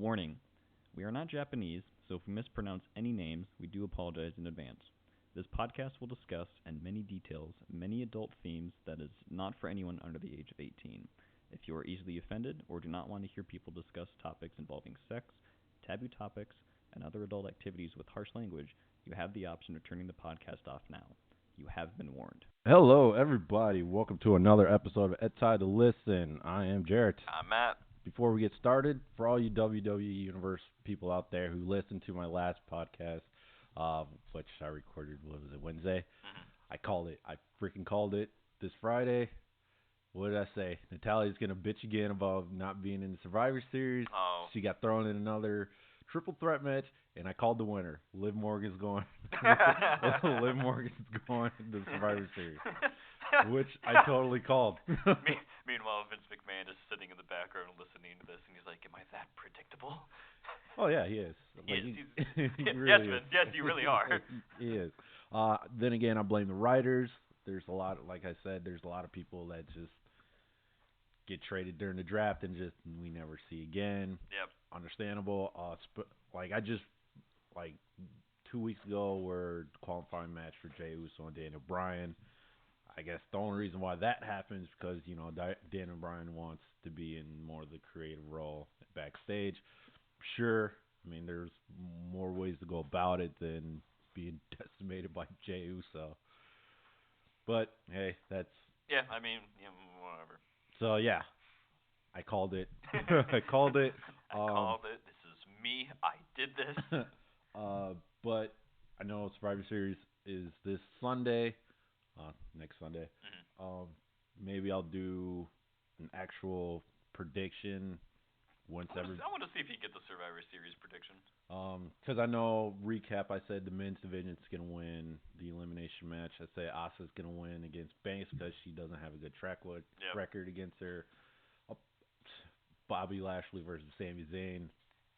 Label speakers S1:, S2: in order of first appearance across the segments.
S1: Warning: we are not Japanese, so if we mispronounce any names, we do apologize in advance. This podcast will discuss, in many details, many adult themes that is not for anyone under the age of 18. If you are easily offended or do not want to hear people discuss topics involving sex, taboo topics, and other adult activities with harsh language, you have the option of turning the podcast off now. You have been warned.
S2: Hello, everybody. Welcome to another episode of Hentai to Listen. I am Jarrett.
S3: I'm Matt.
S2: Before we get started, for all you WWE Universe people out there who listened to my last podcast, which I recorded, Wednesday?
S3: Mm-hmm.
S2: I freaking called it this Friday. What did I say? Natalia's going to bitch again about not being in the Survivor Series.
S3: Oh.
S2: She got thrown in another triple threat match, and I called the winner. Liv Morgan's going. Liv Morgan's going to the Survivor Series, which I totally called.
S3: Meanwhile, Vince McMahon is sitting in the background listening to this, and he's like, "Am I that predictable?"
S2: Oh yeah, he is.
S3: He
S2: really
S3: yes,
S2: is.
S3: Vince. Yes, you really are.
S2: He is. Then again, I blame the writers. There's a lot, like I said, there's a lot of people that just get traded during the draft and just we never see again.
S3: Yep.
S2: Understandable. I just 2 weeks ago, were qualifying match for Jey Uso and Daniel Bryan. I guess the only reason why that happens is because Daniel Bryan wants to be in more of the creative role backstage. Sure, I mean there's more ways to go about it than being decimated by Jey Uso. But hey, that's
S3: Yeah, I mean, whatever.
S2: so yeah. I called it. I called it.
S3: I called it. This is me. I did this.
S2: But I know Survivor Series is this Sunday, next Sunday.
S3: Mm-hmm.
S2: Maybe I'll do an actual prediction once
S3: I want to see if you get the Survivor Series prediction.
S2: Because I know, recap, I said the men's division's going to win the elimination match. I say Asuka's going to win against Banks because she doesn't have a good record against her. Bobby Lashley versus Sami Zayn.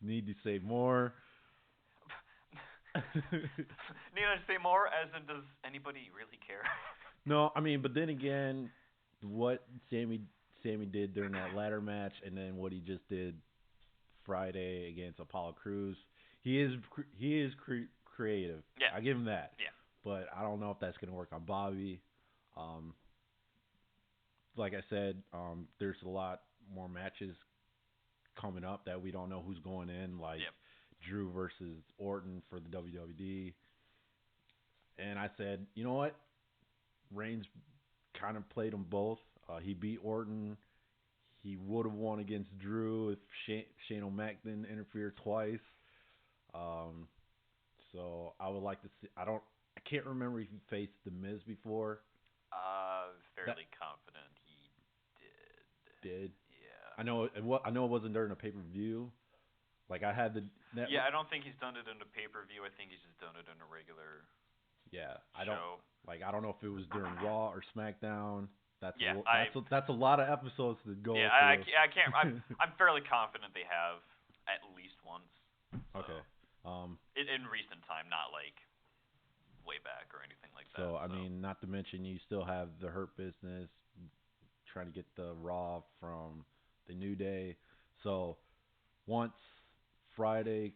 S2: Need to say more.
S3: Need I say more? As in, does anybody really care?
S2: No, I mean, but then again, what Sammy did during that ladder match, and then what he just did Friday against Apollo Crews, he is creative.
S3: Yeah,
S2: I give him that.
S3: Yeah,
S2: but I don't know if that's going to work on Bobby. Like I said, there's a lot more matches coming up that we don't know who's going in, like Drew versus Orton for the WWE. And I said, you know what? Reigns kind of played them both. He beat Orton. He would have won against Drew if Shane O'Mac didn't interfere twice. So I would like to see. I can't remember if he faced The Miz before.
S3: Fairly confident he did.
S2: Did?
S3: Yeah.
S2: I know it wasn't during a pay-per-view. Like I had the.
S3: Yeah, I don't think he's done it in a pay-per-view. I think he's just done it in a regular.
S2: Yeah,
S3: show.
S2: I don't know if it was during Raw or SmackDown. That's a lot of episodes to go.
S3: Yeah,
S2: through.
S3: I can't. I'm fairly confident they have at least once. So.
S2: Okay.
S3: In recent time, not like way back or anything like that.
S2: So I mean, not to mention you still have the Hurt Business trying to get the Raw from the New Day. So once Friday.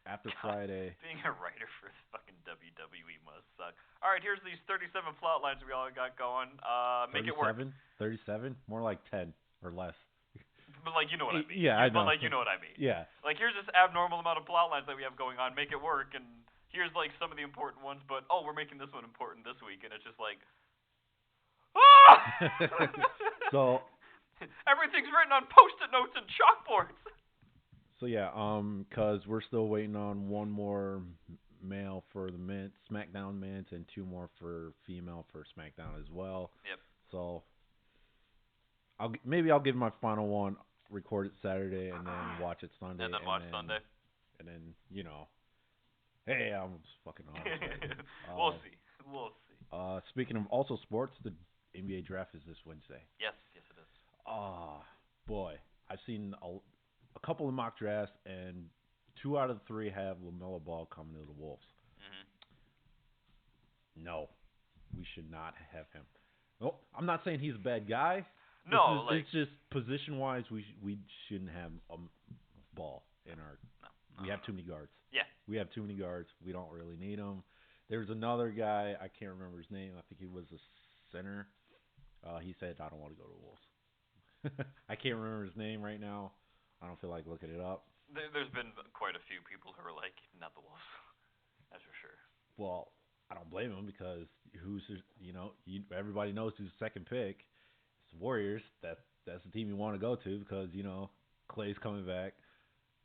S2: After Friday.
S3: Being a writer for fucking WWE must suck. All right, here's these 37 plot lines we all got going. Make it work.
S2: 37? More like 10 or less.
S3: But you know what I mean.
S2: Yeah, I know.
S3: But you know what I mean.
S2: Yeah.
S3: Here's this abnormal amount of plot lines that we have going on. Make it work. And here's some of the important ones. But we're making this one important this week, and it's just ah!
S2: So.
S3: Everything's written on Post-it notes and chalkboards.
S2: So yeah, because we're still waiting on one more male for the SmackDown men's and two more for female for SmackDown as well.
S3: Yep.
S2: So I'll give my final one, record it Saturday, and then watch it Sunday.
S3: And then watch Sunday.
S2: And then hey, I'm just fucking
S3: on. We'll see.
S2: Speaking of also sports, the NBA draft is this Wednesday.
S3: Yes, it is.
S2: Boy, I've seen a couple of mock drafts, and 2 out of 3 have LaMelo Ball coming to the Wolves.
S3: Mm-hmm.
S2: No, we should not have him. Well, I'm not saying he's a bad guy.
S3: No,
S2: it's just position-wise, we shouldn't have Ball. in our.
S3: No.
S2: We have too many guards.
S3: Yeah.
S2: We have too many guards. We don't really need them. There's another guy. I can't remember his name. I think he was a center. He said, "I don't want to go to the Wolves." I can't remember his name right now. I don't feel like looking it up.
S3: There's been quite a few people who are like, not the Wolves. That's for sure.
S2: Well, I don't blame him because everybody knows who's the second pick. It's the Warriors. That's the team you want to go to because Clay's coming back,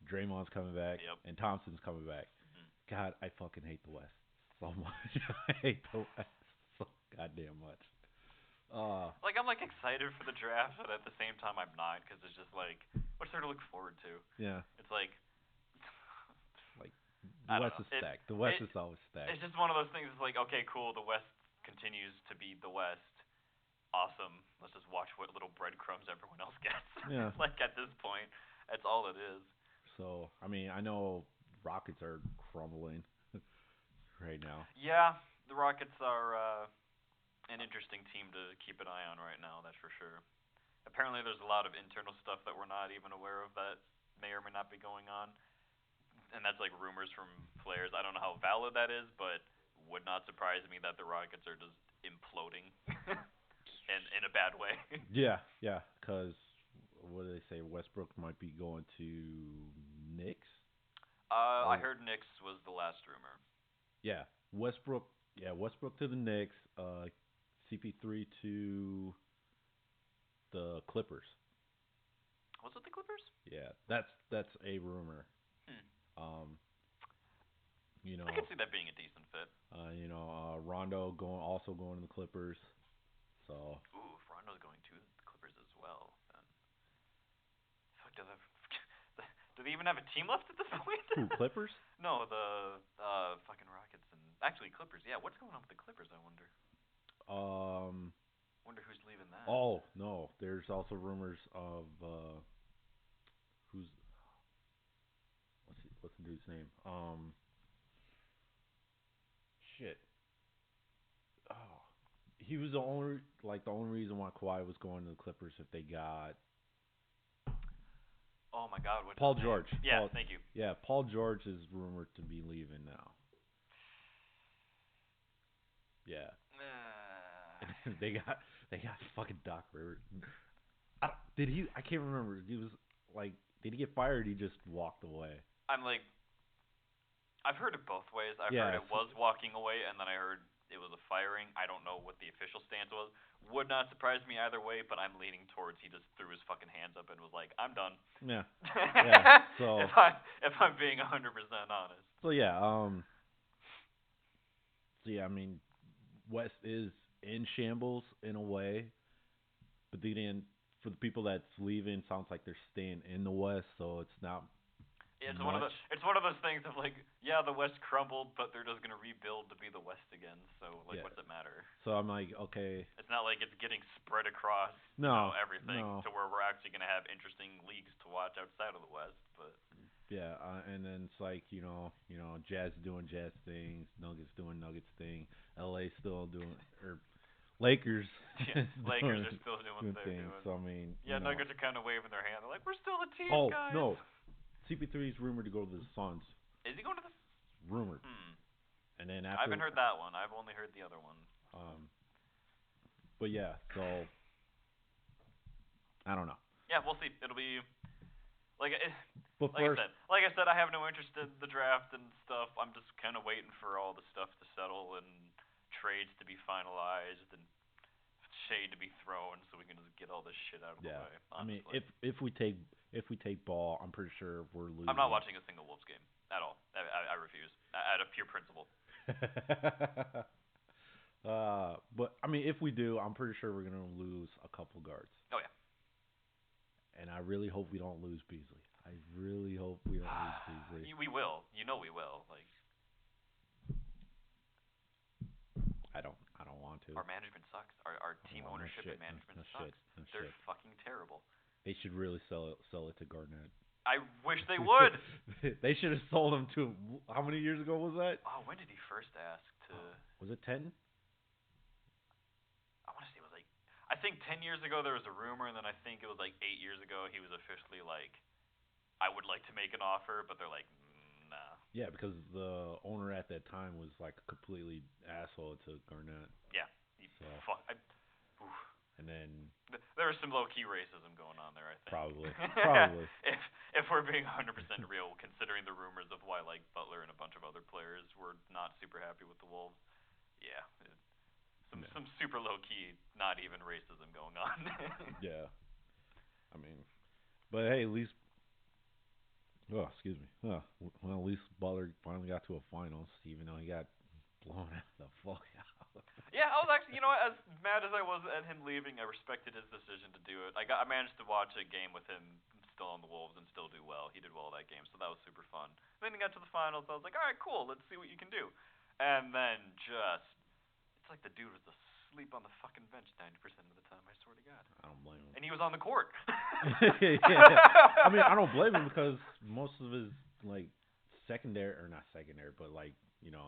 S2: Draymond's coming back,
S3: Yep.
S2: and Thompson's coming back.
S3: Mm-hmm.
S2: God, I fucking hate the West so much. I hate the West so goddamn much.
S3: Like I'm like excited for the draft, but at the same time I'm not because it's just like what's there to look forward to?
S2: Yeah.
S3: It's like
S2: the West is stacked. The West is always stacked.
S3: It's just one of those things. It's like okay, cool. The West continues to be the West. Awesome. Let's just watch what little breadcrumbs everyone else gets.
S2: Yeah.
S3: Like at this point, that's all it is.
S2: So I mean, I know Rockets are crumbling right now.
S3: Yeah, the Rockets are an interesting team to keep an eye on right now. That's for sure. Apparently, there's a lot of internal stuff that we're not even aware of that may or may not be going on, and that's like rumors from players. I don't know how valid that is, but would not surprise me that the Rockets are just imploding, in a bad way.
S2: Yeah, because what do they say? Westbrook might be going to Knicks.
S3: I heard Knicks was the last rumor.
S2: Yeah, Westbrook. Yeah, Westbrook to the Knicks. CP3 to the Clippers.
S3: Was it the Clippers?
S2: Yeah, that's a rumor.
S3: I can see that being a decent fit.
S2: Rondo also going to the Clippers. So.
S3: Ooh, if Rondo's going to the Clippers as well, then. Fuck, do they even have a team left at this point?
S2: Who, Clippers?
S3: No, the fucking Rockets and actually Clippers. Yeah, what's going on with the Clippers? I wonder. Wonder who's leaving that.
S2: Oh no, there's also rumors of who's what's the dude's name? Shit. Oh, he was the only reason why Kawhi was going to the Clippers if they got.
S3: Oh my God, what's
S2: Paul
S3: his
S2: George.
S3: name? Yeah, thank you.
S2: Yeah, Paul George is rumored to be leaving now. Yeah. They got fucking Doc Rivers. I can't remember. He was like, did he get fired? Or he just walked away.
S3: I'm like, I've heard it both ways. I've
S2: Yeah,
S3: heard it was walking away, and then I heard it was a firing. I don't know what the official stance was. Would not surprise me either way, but I'm leaning towards he just threw his fucking hands up and was like, I'm done.
S2: Yeah. Yeah. So
S3: if I'm being 100% honest.
S2: So yeah. I mean, West is in shambles in a way, but then for the people that's leaving, sounds like they're staying in the West, so it's not.
S3: It's
S2: much.
S3: one of those things of like, yeah, the West crumbled, but they're just gonna rebuild to be the West again. So like, what's it matter?
S2: So I'm like, okay.
S3: It's not like it's getting spread across everything to where we're actually gonna have interesting leagues to watch outside of the West. But
S2: yeah, and then it's like Jazz doing Jazz things, Nuggets doing Nuggets thing, LA still doing Lakers.
S3: Yeah, Lakers are still doing their
S2: things. So I mean,
S3: Nuggets are kind of waving their hand. They're like, we're still a team, guys.
S2: Oh no. CP3 is rumored to go to the Suns.
S3: Is he going to the?
S2: Rumored. And then after.
S3: I haven't heard that one. I've only heard the other one.
S2: But yeah, so I don't know.
S3: Yeah, we'll see. It'll be like
S2: first,
S3: I said, I have no interest in the draft and stuff. I'm just kind of waiting for all the stuff to settle and trades to be finalized and shade to be thrown, so we can just get all this shit out of the way. Honestly.
S2: I mean, if we take ball, I'm pretty sure we're losing.
S3: I'm not watching a single Wolves game at all. I refuse. Out of pure principle.
S2: But I mean, if we do, I'm pretty sure we're gonna lose a couple guards.
S3: Oh yeah.
S2: And I really hope we don't lose Beasley. I really hope we don't lose Beasley.
S3: We will. We will. Like.
S2: I don't want to.
S3: Our management sucks. Our team ownership and management sucks. They're fucking terrible.
S2: They should really sell it to Garnett.
S3: I wish they would.
S2: They should have sold him to. How many years ago was that?
S3: Oh, when did he first ask to?
S2: Was it 10?
S3: I want to say it was like. I think 10 years ago there was a rumor, and then I think it was like 8 years ago he was officially like, I would like to make an offer, but they're like, nah.
S2: Yeah, because the owner at that time was like a completely asshole to Garnett.
S3: Yeah.
S2: So.
S3: Oof.
S2: And then
S3: there was some low-key racism going on there, I think.
S2: Probably.
S3: If we're being 100% real, considering the rumors of why like Butler and a bunch of other players were not super happy with the Wolves, yeah, some super low-key, not even racism going on.
S2: Yeah. I mean, but hey, at least. Oh, excuse me. Well, at least Butler finally got to a finals, even though he got blown the fuck out.
S3: Yeah, I was actually, as mad as I was at him leaving, I respected his decision to do it. I managed to watch a game with him still on the Wolves and still do well. He did well that game, so that was super fun. Then he got to the finals. I was like, all right, cool. Let's see what you can do. And then it's like the dude was asleep on the fucking bench 90% of the time. I swear to God.
S2: I don't blame him.
S3: And he was on the court.
S2: Yeah. I mean, I don't blame him because most of his like secondary, or not secondary, but like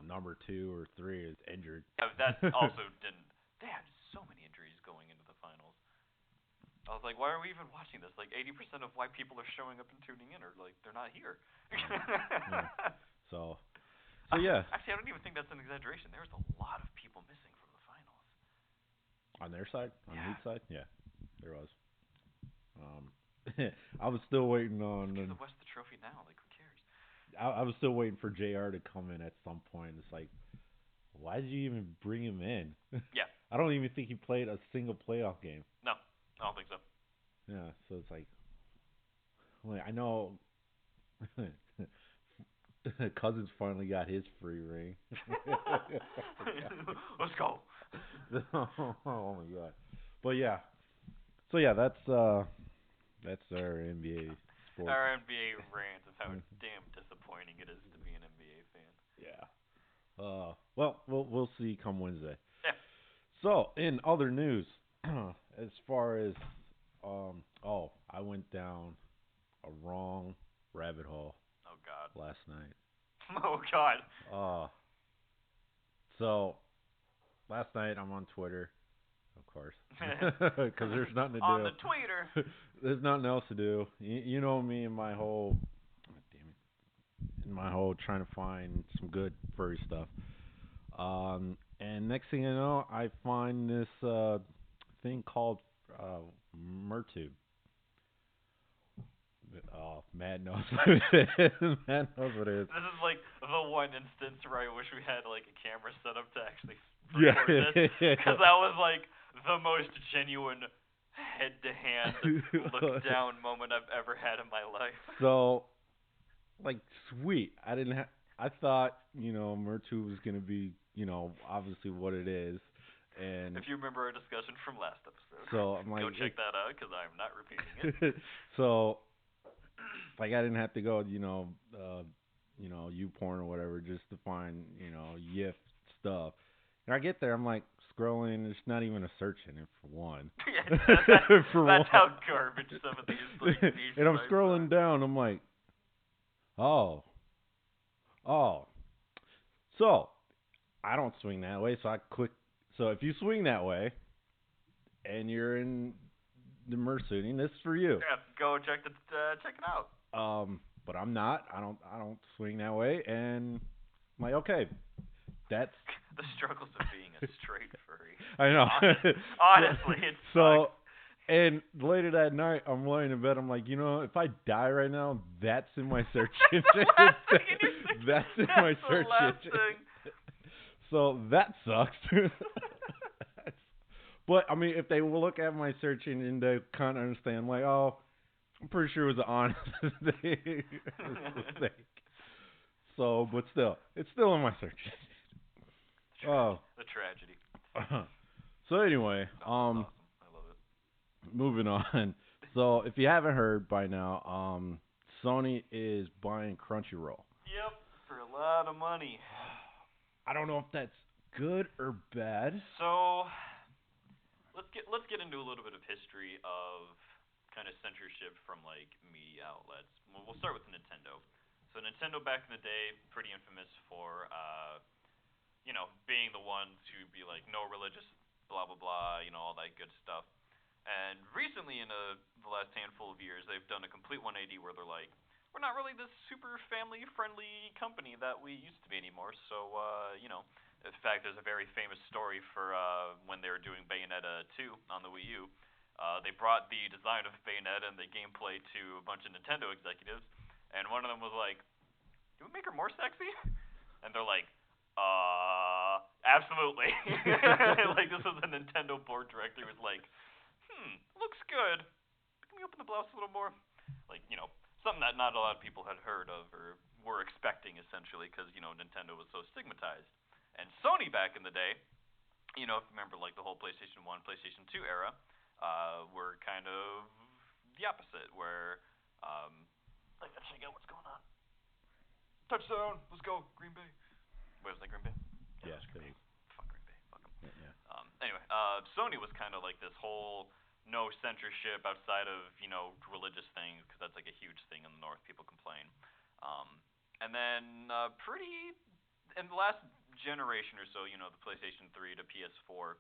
S2: number 2 or 3 is injured.
S3: Yeah, that also didn't. They had so many injuries going into the finals. I was like, why are we even watching this? Like 80% of why people are showing up and tuning in are like they're not here.
S2: Yeah. So yeah.
S3: Actually, I don't even think that's an exaggeration. There was a lot of people missing from the finals.
S2: On their side, on the Heat side, yeah, there was. I was still waiting on.
S3: Give the West the trophy now. Like, who cares?
S2: I was still waiting for JR to come in at some point. It's like, why did you even bring him in?
S3: Yeah.
S2: I don't even think he played a single playoff game.
S3: No, I don't think so.
S2: Yeah, so it's like I know Cousins finally got his free ring.
S3: Let's go.
S2: Oh my God. But yeah. So yeah, that's our NBA sport.
S3: Our NBA rant of how damn disappointing it is to be an NBA fan.
S2: Yeah. Well, we'll see come Wednesday.
S3: Yeah.
S2: So, in other news, as far as I went down a wrong rabbit hole.
S3: Oh God.
S2: Last night.
S3: Oh God.
S2: So last night I'm on Twitter, of course, because there's nothing to do.
S3: On the Twitter.
S2: There's nothing else to do. You know me and my whole, trying to find some good furry stuff. And next thing I know, I find this thing called Mertube. Oh, Matt knows what it is. Matt knows what it is.
S3: This is like the one instance where I wish we had like a camera set up to actually record this, because that was like the most genuine head-to-hand look-down moment I've ever had in my life.
S2: So, like, sweet. I thought, Mertube was gonna be, obviously what it is. And
S3: if you remember our discussion from last episode,
S2: so I'm like,
S3: go check that out because I'm not repeating it.
S2: So, like, I didn't have to go, YouPorn or whatever just to find, YIF stuff. And I get there, I'm like scrolling. There's not even a search in it for one.
S3: Yeah, that's how garbage some of these like niche
S2: and I'm
S3: sites
S2: scrolling
S3: are.
S2: down. I'm like, oh. So I don't swing that way, so I click. So if you swing that way, and you're in the mersuiting, this is for you.
S3: Yeah, go check it out.
S2: But I'm not. I don't swing that way, and I'm like, okay, that's
S3: the struggles of being a straight furry.
S2: I know.
S3: Honestly, it's
S2: so. And later that night, I'm laying in bed. I'm like, if I die right now, that's in my search engine. That's in my search engine. So that sucks. But I mean, if they will look at my search engine, they kind of understand. Like, oh, I'm pretty sure it was an honest mistake. So, but still, it's still in my search engine. Oh,
S3: the tragedy.
S2: So anyway,
S3: awesome. I love it.
S2: Moving on. So if you haven't heard by now, Sony is buying Crunchyroll.
S3: Yep, for a lot of money.
S2: I don't know if that's good or bad.
S3: So let's get into a little bit of history of kind of censorship from like media outlets. We'll start with Nintendo. So Nintendo back in the day, pretty infamous for being the one to be like no religious blah blah blah, all that good stuff. And recently in the last handful of years, they've done a complete 180 where they're like, we're not really this super family-friendly company that we used to be anymore. So, in fact, there's a very famous story for when they were doing Bayonetta 2 on the Wii U. They brought the design of Bayonetta and the gameplay to a bunch of Nintendo executives, and one of them was like, "Can we make her more sexy?" And they're like, absolutely. Like, this was a Nintendo board director who was like, looks good. Can we open the blouse a little more? Like, something that not a lot of people had heard of or were expecting, essentially, because, Nintendo was so stigmatized. And Sony back in the day, if you remember, like, the whole PlayStation 1, PlayStation 2 era, were kind of the opposite, where, I gotta check out what's going on. Touchdown, let's go, Green Bay. Wait, was that Green Bay?
S2: Yeah,
S3: Green Bay. Fuck Green Bay, fuck 'em.
S2: Yeah.
S3: Anyway, Sony was kind of like this whole no censorship outside of, religious things, because that's like a huge thing in the North, people complain. And then in the last generation or so, the PlayStation 3 to PS4,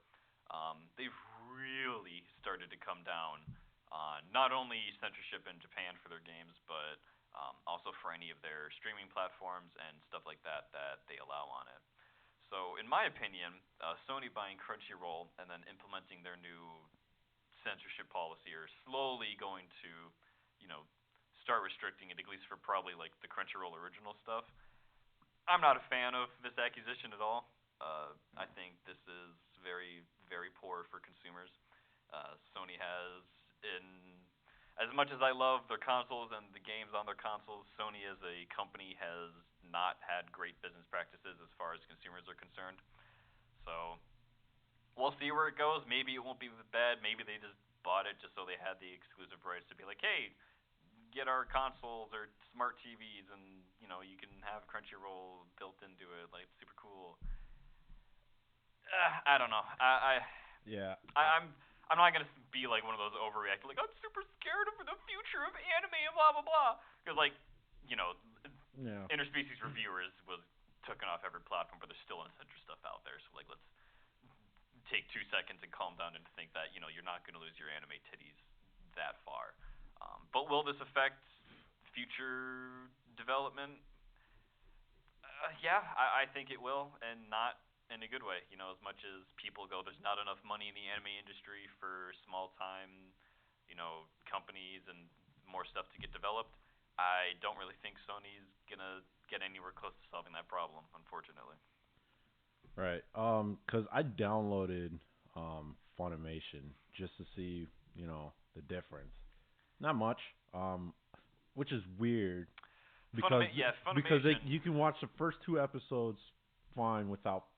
S3: they've really started to come down on not only censorship in Japan for their games, but also for any of their streaming platforms and stuff like that they allow on it. So, in my opinion, Sony buying Crunchyroll and then implementing their new censorship policy are slowly going to, start restricting it, at least for probably like the Crunchyroll original stuff. I'm not a fan of this acquisition at all. I think this is very, very poor for consumers. Sony has, as much as I love their consoles and the games on their consoles, Sony as a company has not had great business practices as far as consumers are concerned. So, we'll see where it goes. Maybe it won't be bad. Maybe they just bought it just so they had the exclusive rights to be like, hey, get our consoles or smart TVs, and you can have Crunchyroll built into it. Like, it's super cool. I don't know. I'm not gonna be like one of those overreacting, like, I'm super scared for the future of anime and blah blah blah. Because interspecies reviewers was taken off every platform, but there's still uncensored stuff out there. So like, let's take 2 seconds and calm down and think that you're not gonna lose your anime titties that far. But will this affect future development? Yeah, I think it will, and not in a good way. As much as people go, there's not enough money in the anime industry for small-time, companies and more stuff to get developed. I don't really think Sony's gonna get anywhere close to solving that problem, unfortunately.
S2: Right. 'Cause I downloaded Funimation just to see, the difference. Not much. Which is weird because
S3: Funimation,
S2: you can watch the first 2 episodes fine without,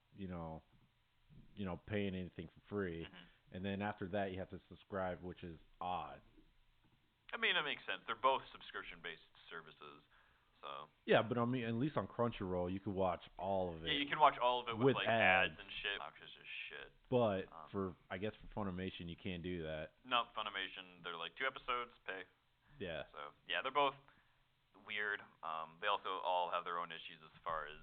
S2: paying anything for free. And then after that you have to subscribe, which is odd.
S3: I mean, it makes sense. They're both subscription-based services. So.
S2: Yeah, but I mean, at least on Crunchyroll you can watch all of it.
S3: Yeah, you can watch all of it with like ads and shit. Obnoxious as shit.
S2: But I guess for Funimation you can't do that.
S3: No, Funimation, they're like 2 episodes, pay.
S2: Yeah.
S3: So yeah, they're both weird. They also all have their own issues as far as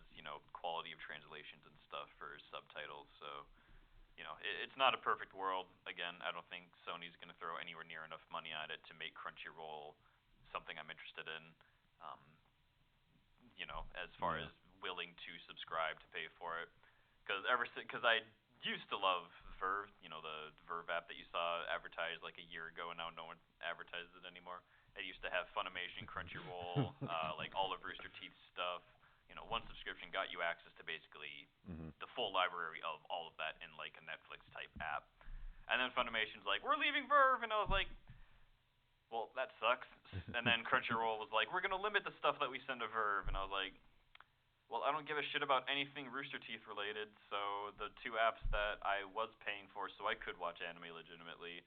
S3: quality of translations and stuff for subtitles. So it's not a perfect world. Again, I don't think Sony's gonna throw anywhere near enough money at it to make Crunchyroll something I'm interested in. As far as willing to subscribe to pay for it, because I used to love Verve, the Verve app that you saw advertised like a year ago, and now no one advertises it anymore. It used to have Funimation, Crunchyroll, like all of Rooster Teeth stuff. One subscription got you access to basically the full library of all of that in like a Netflix type app. And then Funimation's like, we're leaving Verve, and I was like, well, that sucks. And then Crunchyroll was like, we're gonna limit the stuff that we send to Verve, and I was like, well, I don't give a shit about anything Rooster Teeth related, so the 2 apps that I was paying for so I could watch anime legitimately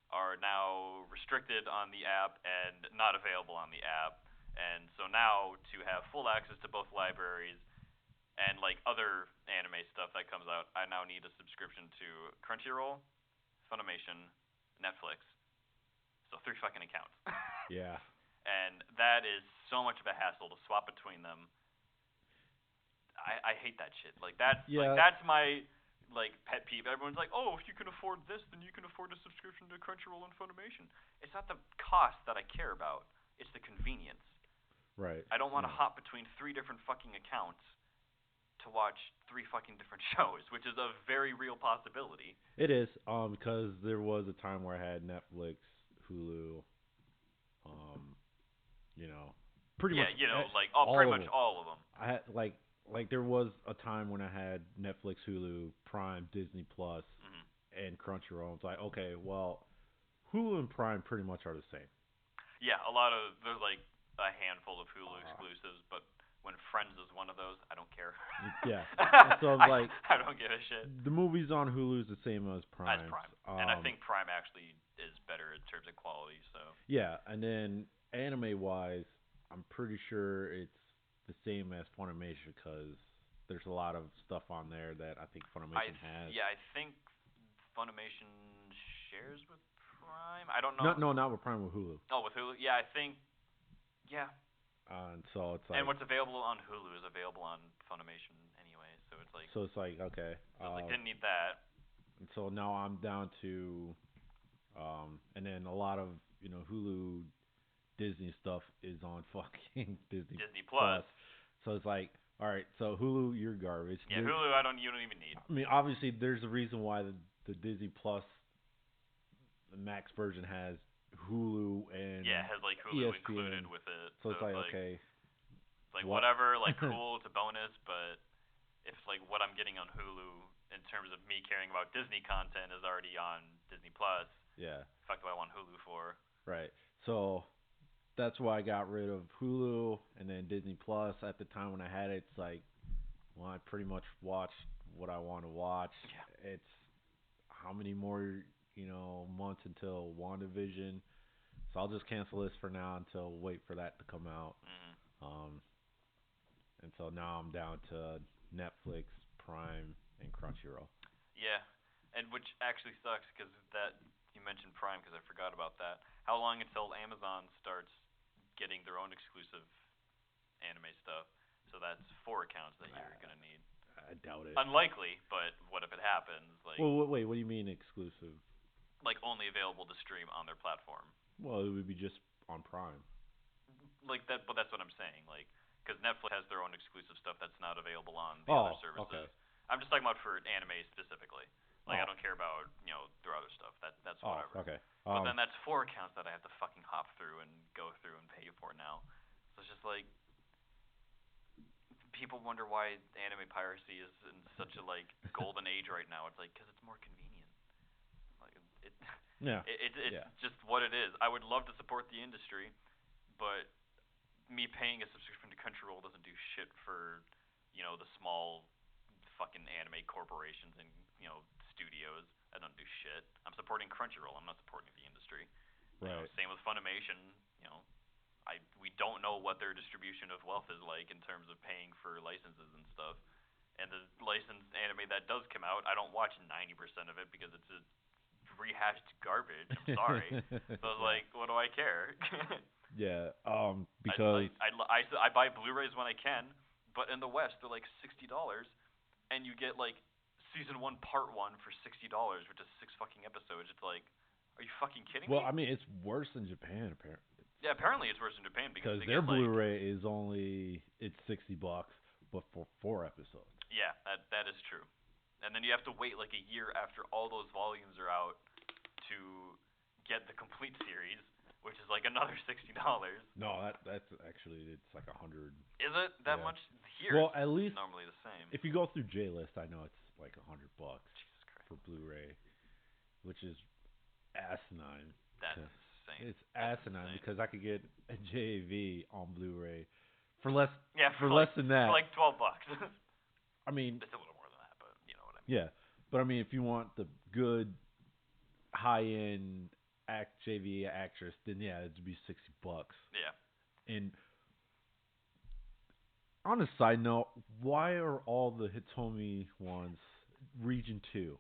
S3: are now restricted on the app and not available on the app. And so now to have full access to both libraries and like other anime stuff that comes out, I now need a subscription to Crunchyroll, Funimation, Netflix. So 3 fucking accounts.
S2: Yeah.
S3: And that is so much of a hassle to swap between them. I hate that shit. Like that's my like pet peeve. Everyone's like, oh, if you can afford this, then you can afford a subscription to Crunchyroll and Funimation. It's not the cost that I care about. It's the convenience.
S2: Right.
S3: I don't want to
S2: No.
S3: hop between 3 different fucking accounts to watch 3 fucking different shows, which is a very real possibility.
S2: It is, because there was a time where I had Netflix, Hulu, you know, pretty much.
S3: Yeah, you know, like pretty much all of them.
S2: I had like there was a time when I had Netflix, Hulu, Prime, Disney Plus, and Crunchyroll. It's like, okay, well, Hulu and Prime pretty much are the same.
S3: Yeah, there's like a handful of Hulu exclusives, but when Friends is one of those, I don't care.
S2: Yeah. So like,
S3: I don't give a shit.
S2: The movies on Hulu is the same as Prime.
S3: As Prime, and I think Prime actually is better in terms of quality. So.
S2: Yeah, and then anime wise, I'm pretty sure it's the same as Funimation because there's a lot of stuff on there that I think Funimation has.
S3: Yeah, I think Funimation shares with Prime. I don't know.
S2: No, not with Prime, with Hulu.
S3: Oh, with Hulu. Yeah, I think. Yeah.
S2: And so it's like.
S3: And what's available on Hulu is available on Funimation anyway, so it's like.
S2: So it's like, okay.
S3: So it's like didn't need that.
S2: And so now I'm down to, and then a lot of Hulu, Disney stuff is on fucking Disney
S3: Plus.
S2: So it's like, all right, so Hulu, you're garbage.
S3: Yeah, Hulu, you don't even need.
S2: I mean, obviously, there's a reason why the Disney Plus, the Max version has Hulu and
S3: it has like Hulu
S2: ESPN.
S3: Included with it.
S2: So it's like okay.
S3: It's like whatever, like cool, it's a bonus, but if like what I'm getting on Hulu in terms of me caring about Disney content is already on Disney Plus.
S2: Yeah.
S3: The fuck do I want Hulu for?
S2: Right. So that's why I got rid of Hulu and then Disney Plus. At the time when I had it, it's like, well, I pretty much watched what I want to watch.
S3: Yeah.
S2: It's how many more months until WandaVision. So I'll just cancel this for now until wait for that to come out. And so now I'm down to Netflix, Prime, and Crunchyroll.
S3: Yeah, and which actually sucks because that you mentioned Prime because I forgot about that. How long until Amazon starts getting their own exclusive anime stuff? So that's 4 accounts that you're gonna need.
S2: I doubt it.
S3: Unlikely, but what if it happens? Like,
S2: well, wait, what do you mean exclusive?
S3: Like only available to stream on their platform.
S2: Well, it would be just on Prime.
S3: Like that, but that's what I'm saying. Like, because Netflix has their own exclusive stuff that's not available on the other services.
S2: Okay.
S3: I'm just talking about for anime specifically. Like, I don't care about their other stuff. That's whatever.
S2: Okay.
S3: But then that's 4 accounts that I have to fucking hop through and go through and pay for now. So it's just like people wonder why anime piracy is in such a like golden age right now. It's like because it's more convenient. Like it.
S2: Yeah.
S3: It's just what it is. I would love to support the industry, but me paying a subscription to Crunchyroll doesn't do shit for, the small fucking anime corporations and, studios. I don't do shit. I'm supporting Crunchyroll. I'm not supporting the industry.
S2: Right.
S3: Same with Funimation. We don't know what their distribution of wealth is like in terms of paying for licenses and stuff. And the licensed anime that does come out, I don't watch 90% of it because it's a rehashed garbage. I'm sorry. So I was like, what do I care?
S2: Yeah. Because
S3: I buy Blu-rays when I can, but in the West they're like $60, and you get like season 1 part 1 for $60, which is 6 fucking episodes. It's like, are you fucking kidding me?
S2: Well, I mean, it's worse in Japan apparently.
S3: Yeah, apparently it's worse in Japan because
S2: their Blu-ray is only $60, but for 4 episodes.
S3: Yeah, that is true. And then you have to wait like a year after all those volumes are out to get the complete series, which is like another $60.
S2: No, that's actually it's like $100.
S3: Is it that much? Here,
S2: well, at least
S3: normally the same.
S2: If you go through J-List, I know it's like $100
S3: Jesus Christ.
S2: for Blu-ray, which is asinine.
S3: That's insane.
S2: It's asinine because I could get a JAV on Blu-ray for less.
S3: Yeah,
S2: for less than that.
S3: For like $12.
S2: I mean,
S3: it's a little more than that, but you know what I mean.
S2: Yeah, but I mean, if you want the good, high-end JV actress, then yeah, it'd be $60.
S3: Yeah.
S2: And on a side note, why are all the Hitomi ones Region 2?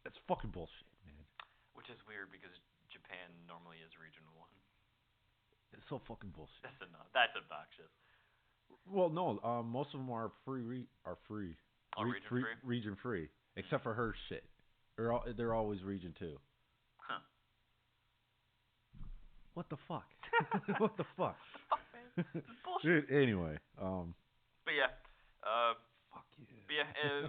S2: That's fucking bullshit, man.
S3: Which is weird because Japan normally is Region 1.
S2: It's so fucking bullshit.
S3: That's obnoxious.
S2: Well, no, most of them are free. Region free, except for her shit. They're always Region 2.
S3: Huh.
S2: What the fuck? What the fuck?
S3: It's bullshit.
S2: Anyway,
S3: But yeah,
S2: fuck yeah.
S3: but yeah,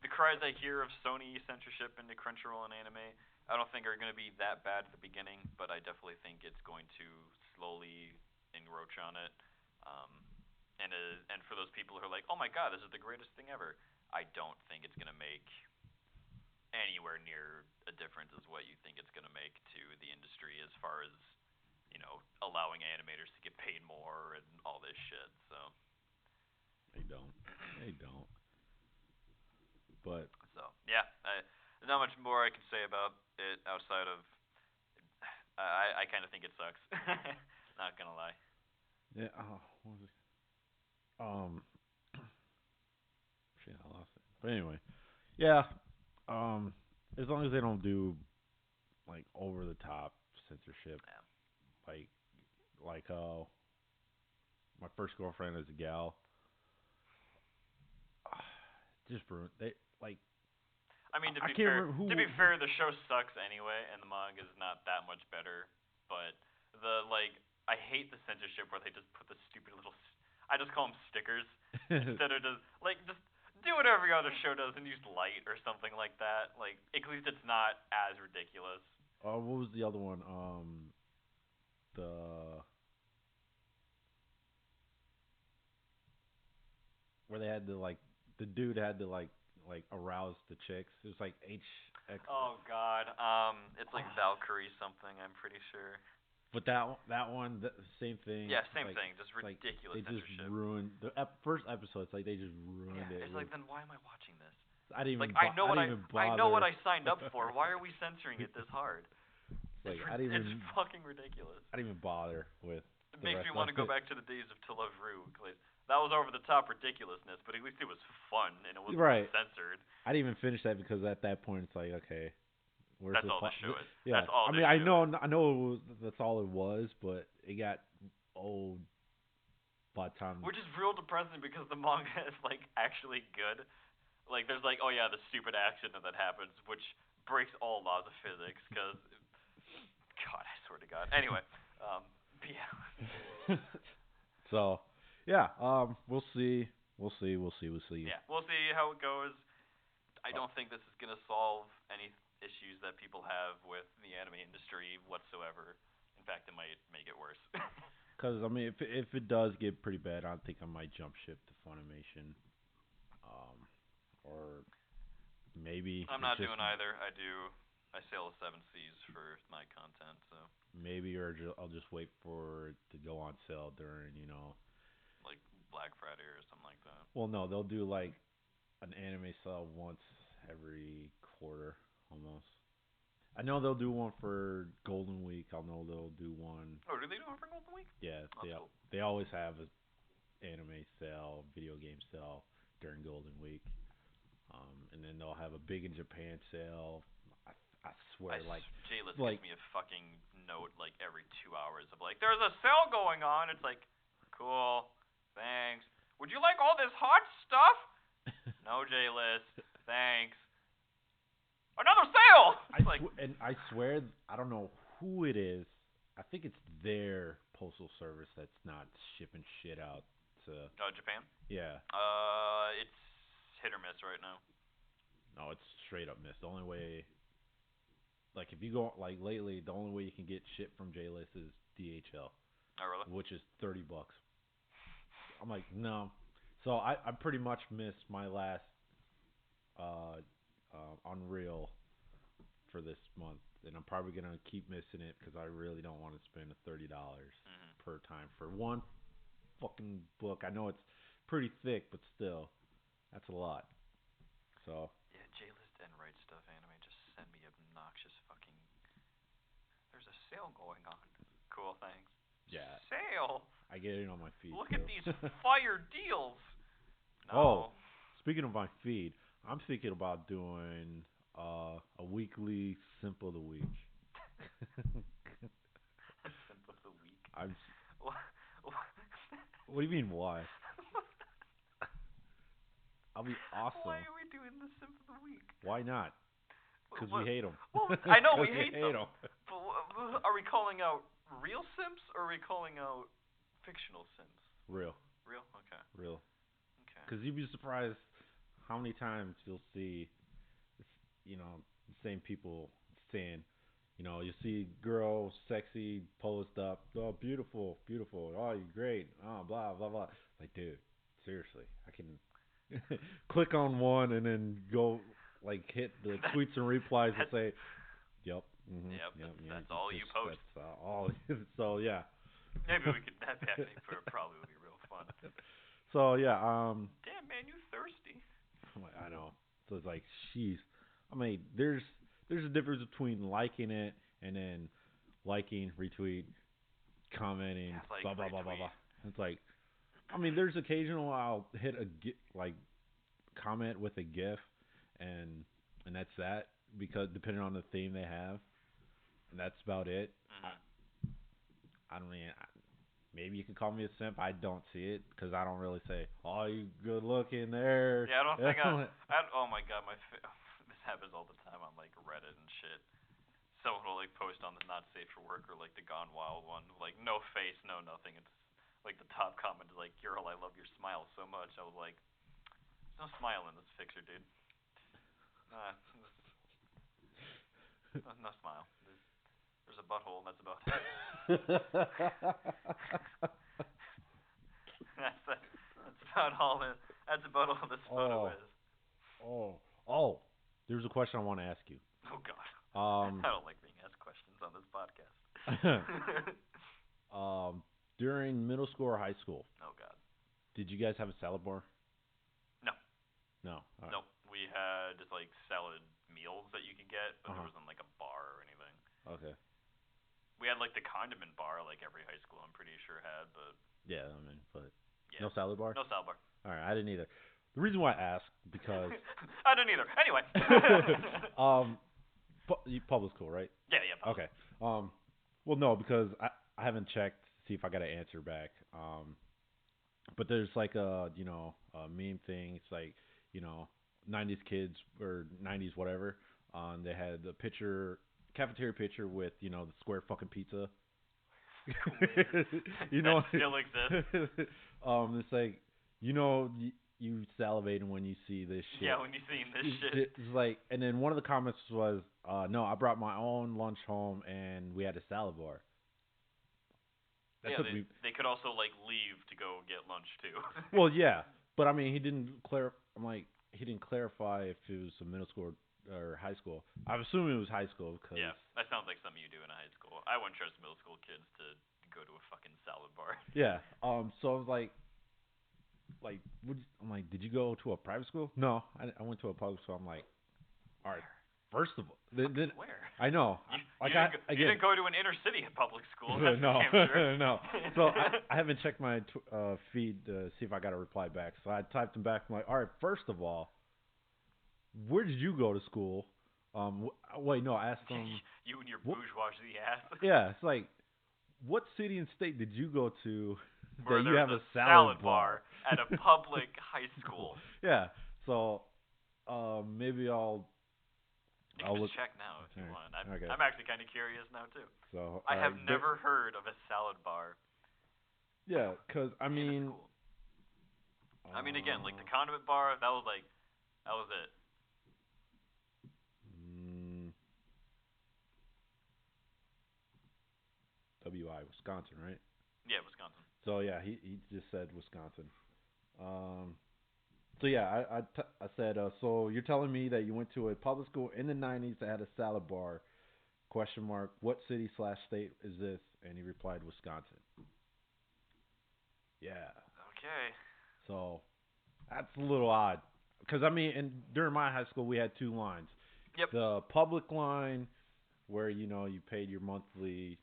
S3: the cries I hear of Sony censorship into Crunchyroll and anime, I don't think are going to be that bad at the beginning, but I definitely think it's going to slowly encroach on it. Um, and for those people who are like, oh my god, this is the greatest thing ever, I don't think it's going to make anywhere near a difference as what you think it's going to make to the industry as far as, allowing animators to get paid more and all this shit. So
S2: They don't. They don't. But
S3: yeah, there's not much more I can say about it outside of I kind of think it sucks. Not gonna lie.
S2: yeah. What was it? Shit, I lost it. But anyway, yeah. As long as they don't do like over the top censorship,
S3: Yeah.
S2: like my first girlfriend is a gal. Just ruined. They like.
S3: I mean,
S2: I can't remember who.
S3: to be fair, the show sucks anyway, and the manga is not that much better. But I hate the censorship where they just put the stupid little, I just call them stickers instead of just do what every other show does and use light or something like that. Like at least it's not as ridiculous.
S2: What was the other one? The where they had to the dude had to arouse the chicks. It was like HX.
S3: Oh God, it's like Valkyrie something. I'm pretty sure.
S2: But that one, the same thing.
S3: Yeah, same thing. Just ridiculous
S2: They just
S3: censorship.
S2: ruined the first episode. It's like they just ruined it.
S3: It's like, then why am I watching this?
S2: I didn't even.
S3: I know what I
S2: bother.
S3: signed up for. Why are we censoring it this hard?
S2: It's
S3: It's fucking ridiculous.
S2: I didn't even bother with.
S3: It makes me want to go back to the days of To Love Ru. That was over the top ridiculousness, but at least it was fun and it wasn't censored.
S2: I didn't even finish that because at that point it's like, okay,
S3: that's all the show is.
S2: Yeah,
S3: that's all.
S2: I mean, I know that's all it was, but it got old by the time.
S3: Which is real depressing because the manga is actually good. There's oh yeah, the stupid action that happens, which breaks all laws of physics. Because, God, I swear to God. Anyway, yeah.
S2: So, yeah, we'll see. We'll see.
S3: Yeah, we'll see how it goes. I don't think this is gonna solve any issues that people have with the anime industry whatsoever. In fact, it might make it worse.
S2: Because I mean, if it does get pretty bad, I think I might jump ship to Funimation, or maybe
S3: I'm not doing either. I sail the seven seas for my content, so
S2: maybe I'll just wait for it to go on sale during
S3: like Black Friday or something like that.
S2: Well, no, they'll do an anime sale once every quarter almost. I know they'll do one for Golden Week. I know they'll do one.
S3: Oh, do they do one for Golden Week?
S2: Yeah,
S3: cool.
S2: they always have an anime sale, video game sale during Golden Week. And then they'll have a big in Japan sale. I swear,
S3: J-List gives me a fucking note every 2 hours of there's a sale going on. It's like, cool, thanks. Would you like all this hot stuff? No, J-List, thanks. Another sale.
S2: I swear, I don't know who it is. I think it's their postal service that's not shipping shit out to
S3: Japan.
S2: Yeah.
S3: It's hit or miss right now.
S2: No, it's straight up miss. The only way, if you go lately, the only way you can get shit from J-List is DHL.
S3: Oh really?
S2: Which is $30. I'm like, no. So I pretty much missed my last Unreal for this month, and I'm probably gonna keep missing it because I really don't want to spend $30 per time for one fucking book. I know it's pretty thick, but still, that's a lot. So
S3: yeah, J-List and Right Stuff Anime just send me obnoxious fucking. There's a sale going on. Cool, thanks.
S2: Yeah.
S3: Sale.
S2: I get it on my feed.
S3: Look at these fire deals. No.
S2: Oh, speaking of my feed, I'm thinking about doing a weekly Simp of the Week.
S3: Simp of the Week.
S2: What do you mean, why? I'll be awesome.
S3: Why are we doing the Simp of the Week?
S2: Why not? Because we hate them.
S3: Well, I know we hate them.
S2: But
S3: are we calling out real simps or are we calling out Fictional Sims.
S2: Real.
S3: Real? Okay.
S2: Real.
S3: Okay.
S2: Because you'd be surprised how many times you'll see, the same people saying, you see girl, sexy, posed up, oh, beautiful, beautiful, oh, you're great, oh, blah, blah, blah. Like, dude, seriously, I can click on one and then go, hit the tweets and replies and say, yep, mm-hmm,
S3: Yep,
S2: yeah,
S3: that's all you post.
S2: That's all. So, yeah.
S3: Maybe we could, that actually probably would be real fun.
S2: So, yeah,
S3: Damn, man, you thirsty.
S2: I know. So it's like, jeez. I mean, there's a difference between liking it and then liking, retweet, commenting, blah blah blah blah blah. It's like, I mean, there's occasional I'll hit comment with a GIF, and that's that, because depending on the theme they have, and that's about it.
S3: Mm-hmm.
S2: I don't mean. Maybe you can call me a simp. I don't see it because I don't really say, "Oh, you good looking there."
S3: Yeah, I don't think oh my god, this happens all the time on like Reddit and shit. Someone will like post on the not safe for work or like the Gone Wild one, like no face, no nothing. It's like the top comment is like, "Girl, I love your smile so much." I was like, "There's no smile in this picture, dude. No smile. There's a butthole. That's about it." That's about all this photo is.
S2: Oh. There's a question I want to ask you.
S3: Oh God. I
S2: Um,
S3: don't like being asked questions on this podcast.
S2: During middle school or high school,
S3: Oh God.
S2: did you guys have a salad bar?
S3: No.
S2: No. All right.
S3: Nope. We had just like salad meals that you could get, but
S2: Uh-huh.
S3: there wasn't like a bar or anything.
S2: Okay.
S3: We had like the condiment bar, like every high school I'm pretty sure had, but
S2: Yeah, I mean, but
S3: yeah.
S2: no salad bar?
S3: No salad bar.
S2: All right, I didn't either. The reason why I asked, because
S3: I didn't either. Anyway.
S2: public school, right?
S3: Yeah. Public.
S2: Okay. Well, no, because I haven't checked to see if I got an answer back. But there's like a meme thing. It's like 90s kids or 90s whatever. They had the cafeteria picture with the square fucking pizza.
S3: That still exists.
S2: It's like you salivating when you see this shit.
S3: Yeah, when you see this shit.
S2: It's like, and then one of the comments was, no, I brought my own lunch home and we had a salad bar.
S3: They could also like leave to go get lunch too.
S2: Well, yeah, but I mean, he didn't clarify if it was a middle school or high school. I'm assuming it was high school because.
S3: Yeah, that sounds like something you do in a high school. I wouldn't trust middle school kids to go to a fucking salad bar.
S2: Yeah. So I was like, I'm like, did you go to a private school? No, I went to a public school. I'm like, all right. First of all, then
S3: where?
S2: I know.
S3: You didn't go to an inner city public school. That's
S2: No,
S3: sure.
S2: no. So I haven't checked my feed to see if I got a reply back. So I typed him back. I'm like, all right. First of all, where did you go to school? Wait, no. I asked him.
S3: You and your bourgeoisie ass.
S2: Yeah, it's like, what city and state did you go to
S3: where
S2: that you have a
S3: salad bar at a public high school?
S2: Yeah. So maybe I'll
S3: look. Check now if you want. I'm actually kind of curious now too.
S2: So
S3: I have never heard of a salad bar.
S2: Yeah, because I mean.
S3: I mean, again, like the condiment bar, that was it.
S2: WI, Wisconsin, right?
S3: Yeah, Wisconsin.
S2: So yeah, he just said Wisconsin. So yeah, I said, so you're telling me that you went to a public school in the 90s that had a salad bar? ? What city/state is this? And he replied, Wisconsin. Yeah.
S3: Okay.
S2: So that's a little odd, because I mean, and during my high school we had two lines.
S3: Yep.
S2: The public line, where you paid your monthly.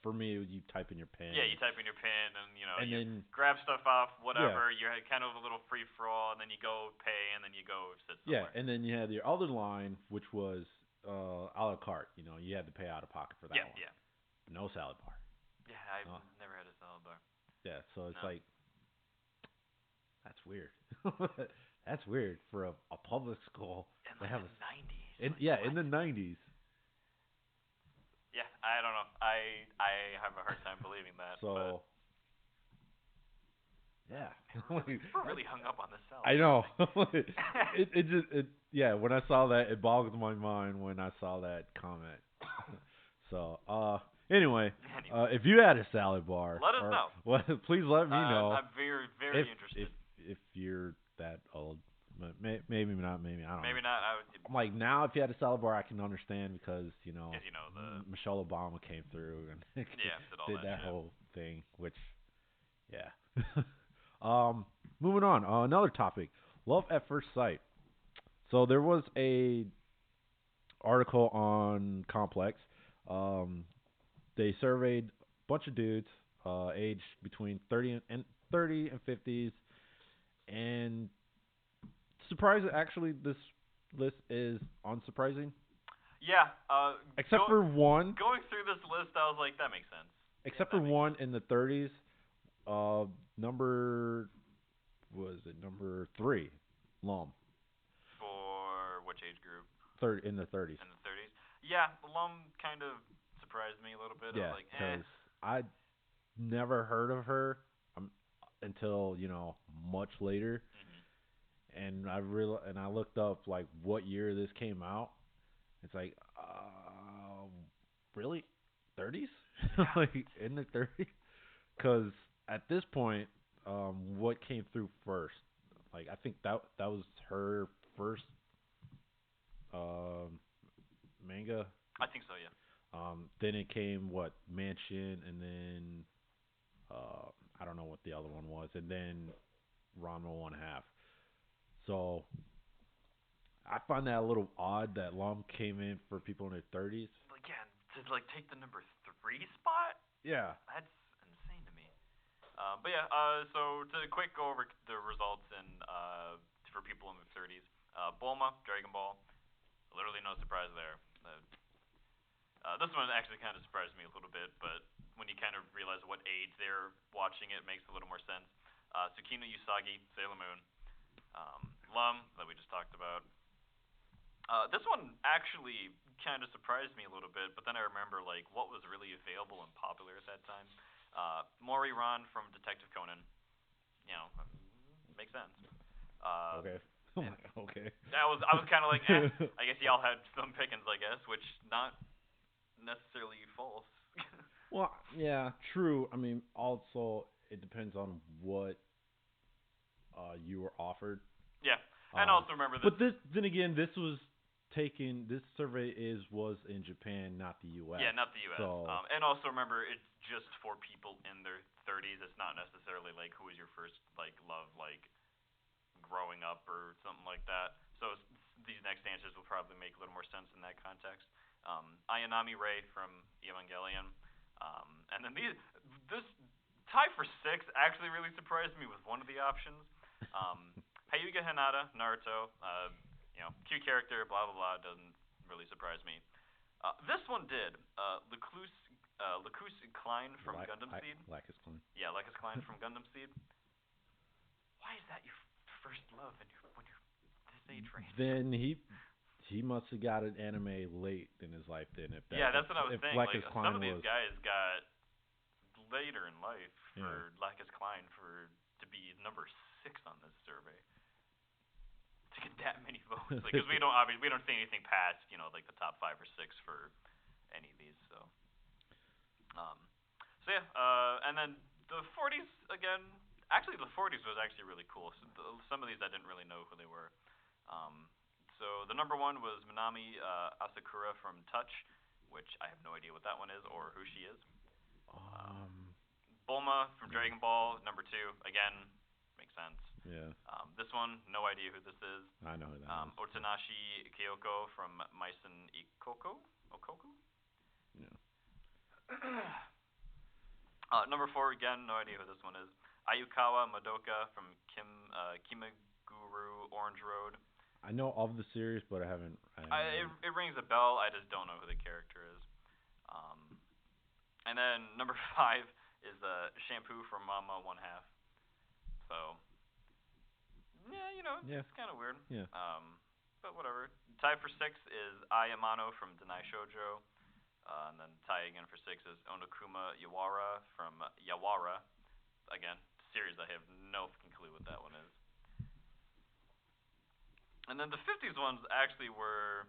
S2: For me, you type in your PIN.
S3: Yeah, you type in your PIN, and
S2: and
S3: you
S2: then
S3: grab stuff off, whatever.
S2: Yeah.
S3: You had kind of a little free for all, and then you go pay, and then you go sit
S2: Yeah,
S3: somewhere.
S2: and then you had your other line, which was a la carte. You had to pay out of pocket for that one.
S3: Yeah.
S2: No salad bar.
S3: Yeah, I've never had a salad bar.
S2: Yeah, so it's like, that's weird. That's weird for a public school.
S3: In the 90s.
S2: In the 90s.
S3: Yeah, I don't know. I have a hard time believing that.
S2: So, yeah.
S3: We're really hung up on this cell.
S2: I know. Yeah, when I saw that, it boggled my mind when I saw that comment. So, anyway, if you had a salad bar,
S3: let us know.
S2: Well, please let me know.
S3: I'm very, very interested.
S2: If you're that old. Maybe not, maybe, I don't know.
S3: Maybe not.
S2: Like, now, if you had a salad bar, I can understand because, you know,
S3: the
S2: Michelle Obama came through and did that whole thing, which, yeah. Moving on. Another topic, love at first sight. So there was a article on Complex. They surveyed a bunch of dudes, aged between 30 and 50s, and surprising. Actually, this list is unsurprising.
S3: Yeah.
S2: Except for one.
S3: Going through this list, I was like, that makes sense.
S2: Except for one in the 30s. Number 3, Lum.
S3: For which age group?
S2: In the 30s.
S3: In the 30s. Yeah, Lum kind of surprised me a little bit.
S2: Yeah,
S3: I was like,
S2: because I never heard of her until much later, and I looked up like what year this came out. It's like, really, 30s, like in the 30s, because at this point, what came through first? Like I think that was her first manga.
S3: I think so, yeah.
S2: Then it came Mansion, and then I don't know what the other one was, and then Ranma 1/2. So I find that a little odd that Lum came in for people in their 30s.
S3: Like, yeah, to take the number 3 spot.
S2: Yeah,
S3: that's insane to me. But yeah, so to quick go over the results and for people in the 30s, Bulma, Dragon Ball, literally no surprise there. This one actually kind of surprised me a little bit, but when you kind of realize what age they're watching it makes a little more sense. Tsukino Usagi, Sailor Moon, Lum, that we just talked about. This one actually kind of surprised me a little bit, but then I remember like what was really available and popular at that time. Mori Ran from Detective Conan, makes sense.
S2: Okay. Okay.
S3: I was kind of like, I guess y'all had some pickings, I guess, which not necessarily false.
S2: Well, yeah, true. I mean, also it depends on what you were offered.
S3: Yeah, and also remember this.
S2: But then again, this survey was in Japan, not the U.S.
S3: Yeah, not the U.S.
S2: So,
S3: and also remember, it's just for people in their 30s. It's not necessarily like who was your first love growing up or something like that. So these next answers will probably make a little more sense in that context. Ayanami Rei from Evangelion, and then this tie for 6 actually really surprised me with one of the options. Hyuga Hinata, Naruto, cute character, blah blah blah, doesn't really surprise me. This one did. Lacus Klein from Gundam Seed.
S2: Lacus Klein.
S3: Yeah, Lacus Klein from Gundam Seed. Why is that your first love when you're this age range?
S2: Then he must have got an anime late in his life. Then
S3: that's what I was saying.
S2: Lacus Klein
S3: some of these guys got later in life for Lacus Klein to be number 6 on this survey. To get that many votes, because we don't see anything past the top 5 or 6 for any of these. So yeah, and then the 40s again. Actually, the 40s was actually really cool. Some of these I didn't really know who they were. So the number 1 was Minami Asakura from Touch, which I have no idea what that one is or who she is. Bulma from Dragon Ball, number 2, again, makes sense.
S2: Yeah.
S3: This one, no idea who this is.
S2: I know who that is.
S3: Otonashi Kyoko from Maisen Okoku?
S2: Yeah.
S3: Number 4, again, no idea who this one is. Ayukawa Madoka from Kimaguru Orange Road.
S2: I know of the series, but I haven't.
S3: It rings a bell. I just don't know who the character is. And then number 5 is Shampoo from Mama 1/2. So, yeah, it's kind of weird.
S2: Yeah.
S3: But whatever. Tie for 6 is Ayamano from Denai Shoujo. And then tie again for 6 is Onokuma Yawara from Yawara. Again, series I have no fucking clue what that one is. And then the 50s ones actually were...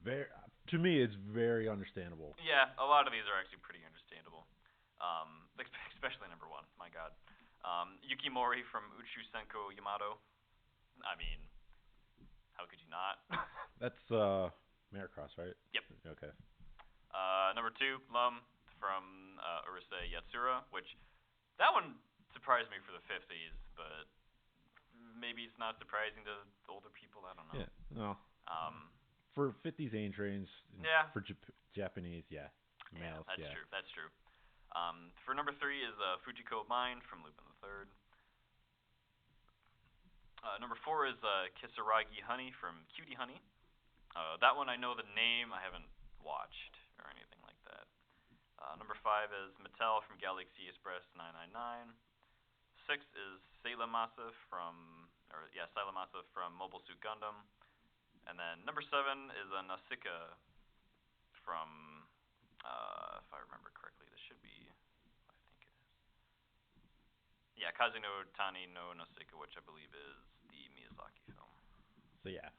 S2: To me, it's very understandable.
S3: Yeah, a lot of these are actually pretty understandable. Especially number 1, my god. Yukimori from Uchu Senko Yamato. I mean, how could you not?
S2: That's Maricross, right?
S3: Yep.
S2: Okay.
S3: Number 2, Lum from Urusei Yatsura, which that one surprised me for the 50s, but maybe it's not surprising to older people. I don't know.
S2: Yeah. No. For 50s age range.
S3: Yeah.
S2: For Japanese, yeah. Males,
S3: yeah. That's true. For number 3 is Fujiko Mine from Lupin the Third. Number 4 is Kisaragi Honey from Cutie Honey. That one I know the name. I haven't watched or anything like that. Number 5 is Mattel from Galaxy Express 999. 6 is Sailor Masa from Mobile Suit Gundam. And then number 7 is Nausicaa from, if I remember correctly, this should be, I think it is. Yeah, Kazuno Tani no Nausicaa, which I believe is the Miyazaki film.
S2: So yeah,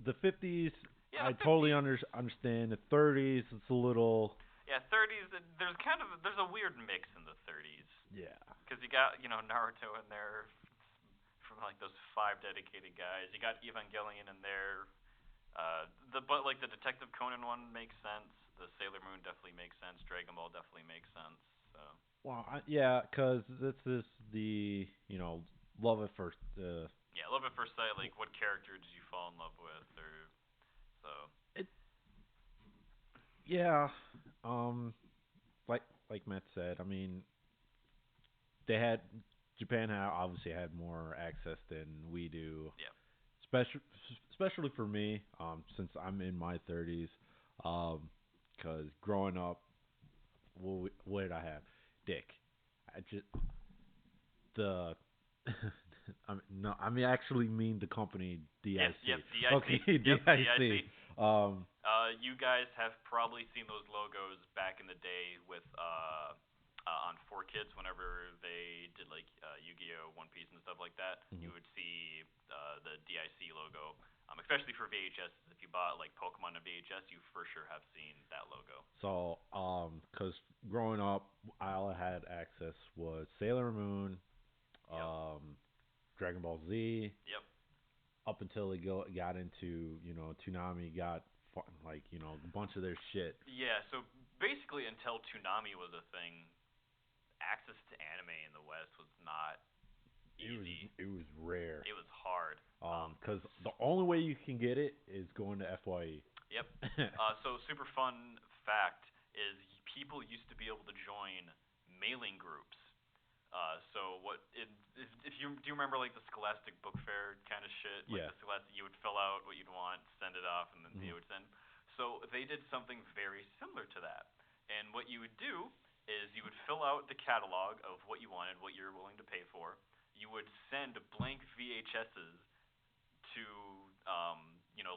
S2: the 50s,
S3: yeah,
S2: I totally understand. The 30s, it's a little.
S3: Yeah, 30s. There's a weird mix in the 30s.
S2: Yeah.
S3: Because you got Naruto in there. From like those 5 dedicated guys, you got Evangelion in there. The Detective Conan one makes sense. The Sailor Moon definitely makes sense. Dragon Ball definitely makes sense. So.
S2: Well, yeah, because this is the love at first.
S3: Yeah, love at first sight. Like, what character did you fall in love with, or so?
S2: Yeah, like Matt said, I mean, Japan obviously had more access than we do.
S3: Yeah.
S2: Especially for me, since I'm in my 30s, because growing up, what did I have? Dick. I actually mean the company DIC.
S3: Yes, DIC.
S2: Okay,
S3: Yep,
S2: DIC.
S3: You guys have probably seen those logos back in the day with on 4Kids whenever they did like Yu-Gi-Oh, One Piece and stuff like that.
S2: Mm-hmm.
S3: You would see the DIC logo, especially for VHS. If you bought like Pokemon on VHS, you for sure have seen that logo.
S2: So, because growing up, all I had access was Sailor Moon, Dragon Ball Z.
S3: Yep.
S2: Up until they got into Toonami, got a bunch of their shit.
S3: Yeah. So basically, until Toonami was a thing, access to anime in the West was not easy.
S2: It was rare.
S3: It was hard.
S2: Because the only way you can get it is going to FYE.
S3: Yep. So super fun fact is people used to be able to join mailing groups. Do you remember like the Scholastic Book Fair kind of shit? Like
S2: yeah.
S3: The Scholastic, you would fill out what you'd want, send it off, and then they would send. So they did something very similar to that. And what you would do is you would fill out the catalog of what you wanted, what you're willing to pay for. You would send blank VHSs to,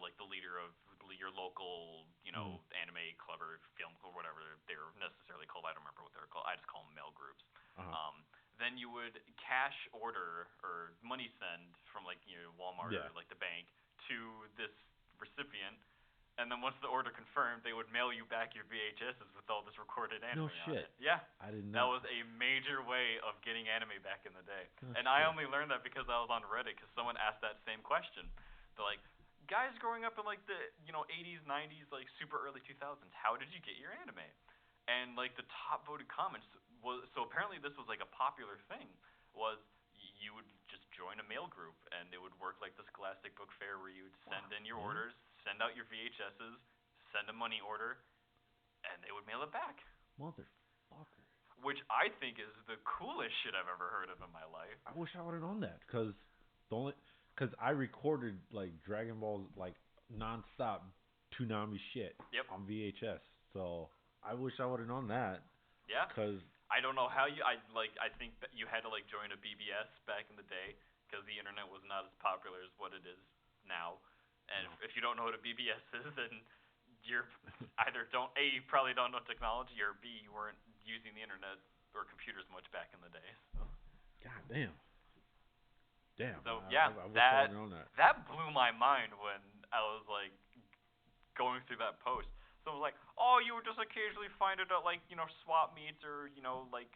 S3: like the leader of your local, anime club or film or whatever they're necessarily called. I don't remember what they're called. I just call them mail groups.
S2: Uh-huh.
S3: Then you would cash order or money send from like Walmart or like the bank to this recipient. And then once the order confirmed, they would mail you back your VHSs with all this recorded anime on it. Yeah.
S2: I didn't know.
S3: That was a major way of getting anime back in the day. And I only learned that because I was on Reddit because someone asked that same question. They're like, guys growing up in like the 80s, 90s, like super early 2000s, how did you get your anime? And like the top voted comments was, so apparently this was like a popular thing, was you would just join a mail group and it would work like the Scholastic Book Fair where you would send in your orders, send out your VHSs, send a money order, and they would mail it back.
S2: Motherfucker.
S3: Which I think is the coolest shit I've ever heard of in my life.
S2: I wish I would have known that because I recorded like Dragon Ball like nonstop Toonami shit on VHS. So I wish I would have known that.
S3: Yeah.
S2: Because
S3: I don't know how I think that you had to like join a BBS back in the day because the internet was not as popular as what it is now. And if you don't know what a BBS is, then you're either you probably don't know technology, or B, you weren't using the internet or computers much back in the day. So.
S2: God damn. Damn.
S3: So
S2: I wish I would known that.
S3: that blew my mind when I was like going through that post. So it was like, oh, you would just occasionally find it at like swap meets or like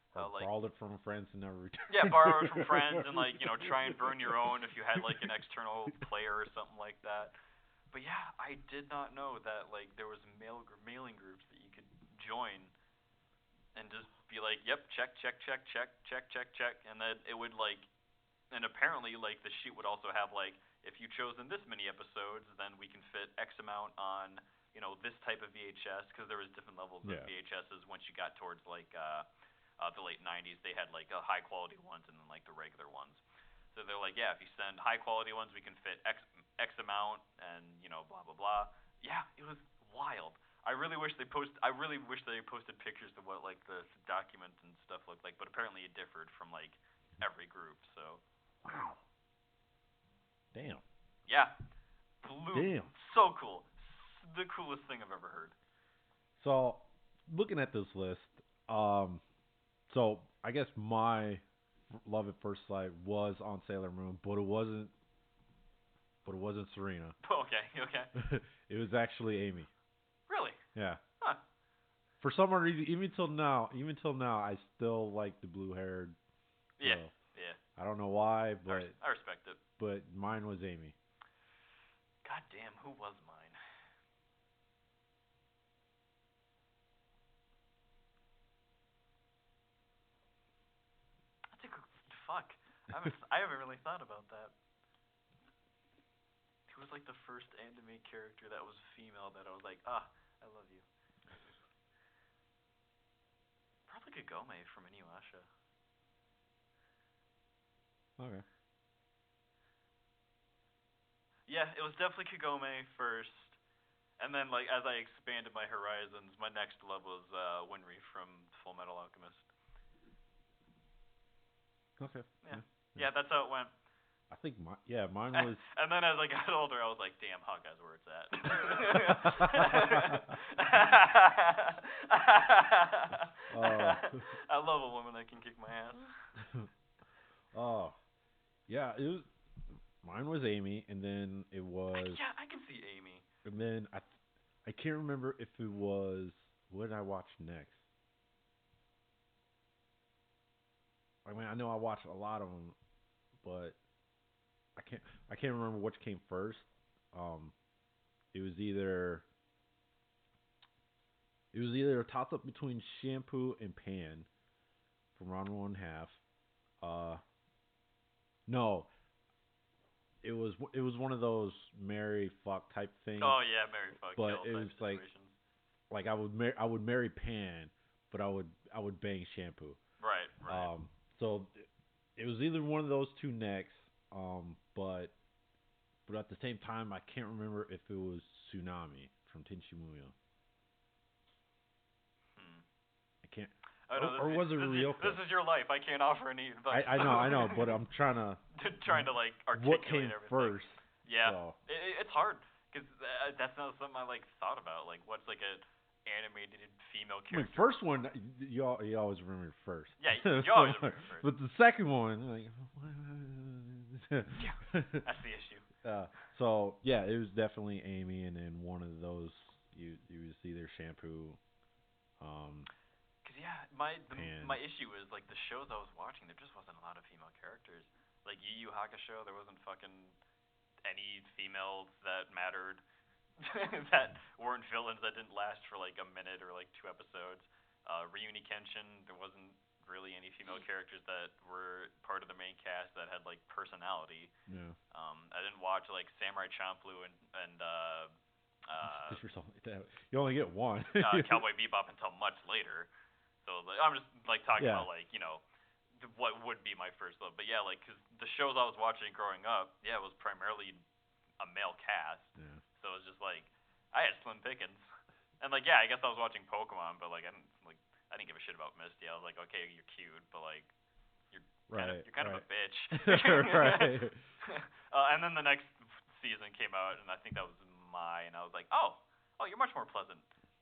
S2: Borrowed it from friends and never returned.
S3: Yeah, borrow it from friends and like try and burn your own if you had like an external player or something like that. But yeah, I did not know that like there was mailing groups that you could join and just be like, yep, check, and then it would like, and apparently like the sheet would also have like, if you've chosen this many episodes, then we can fit X amount on this type of VHS, because there was different levels of VHSs once you got towards like the late 90s. They had like high quality ones and then like the regular ones. So they're like, yeah, if you send high quality ones, we can fit X amount, and blah blah blah. Yeah, it was wild. I really wish they posted pictures of what like the document and stuff looked like, but apparently it differed from like every group. So.
S2: Wow. Damn.
S3: Yeah.
S2: Damn.
S3: So cool. The coolest thing I've ever heard.
S2: So, looking at this list, so I guess my love at first sight was on Sailor Moon, but it wasn't Serena.
S3: Okay.
S2: It was actually Amy.
S3: Really?
S2: Yeah.
S3: Huh.
S2: For some reason, even till now, I still like the blue-haired girl.
S3: Yeah.
S2: I don't know why, but
S3: I respect it.
S2: But mine was Amy.
S3: God damn, who was mine? Fuck. I haven't really thought about that. Who was like the first anime character that was female that I was like, I love you. Probably Kagome from Inuyasha.
S2: Okay.
S3: Yeah, it was definitely Kagome first. And then like as I expanded my horizons, my next love was Winry from Full Metal Alchemist.
S2: Okay.
S3: Yeah, that's how it went.
S2: I think mine was.
S3: And then as I got older, I was like, damn, Hawkeye's where it's at. I love a woman that can kick my ass.
S2: Oh, yeah, it was. Mine was Amy, and then it was.
S3: I can see Amy.
S2: And then I can't remember if it was. What did I watch next? I mean, I know I watched a lot of them, but I can't remember which came first. It was either a toss up between Shampoo and Pan from round 1/2. No, it was one of those marry fuck type things.
S3: Oh yeah, marry fuck.
S2: But it was like I would marry Pan, but I would bang Shampoo.
S3: Right.
S2: So it was either one of those two next. But at the same time, I can't remember if it was Tsunami from Tenchi Muyo. I can't. Or was it Ryoko?
S3: This is your life. I can't offer any advice.
S2: I know, but I'm trying to
S3: like articulate
S2: what came
S3: everything.
S2: first.
S3: Yeah,
S2: so.
S3: It's hard because that's not something I like thought about. Like, what's like a animated female character?
S2: I mean, first one, you always remember first.
S3: Yeah, you always remember first.
S2: But the second one, like.
S3: Yeah, that's the issue.
S2: So yeah, it was definitely Amy, and then one of those you would see their Shampoo.
S3: My issue is like the shows I was watching, there just wasn't a lot of female characters. Like Yu Yu Hakusho, there wasn't fucking any females that mattered, that weren't villains that didn't last for like a minute or like 2 episodes. Reuni Kenshin, there wasn't really any female characters that were part of the main cast that had like personality.
S2: Yeah.
S3: I didn't watch like Samurai Champloo and
S2: you only get one.
S3: Cowboy Bebop until much later. So like, I'm just like talking about like what would be my first love. But yeah, like because the shows I was watching growing up, it was primarily a male cast.
S2: Yeah.
S3: So it was just like I had slim pickings. And like I guess I was watching Pokemon, but like I didn't give a shit about Misty. I was like, okay, you're cute, but like you're kind of a bitch.
S2: Right.
S3: And then the next season came out, and I think that was Mai, and I was like, oh, Oh, you're much more pleasant.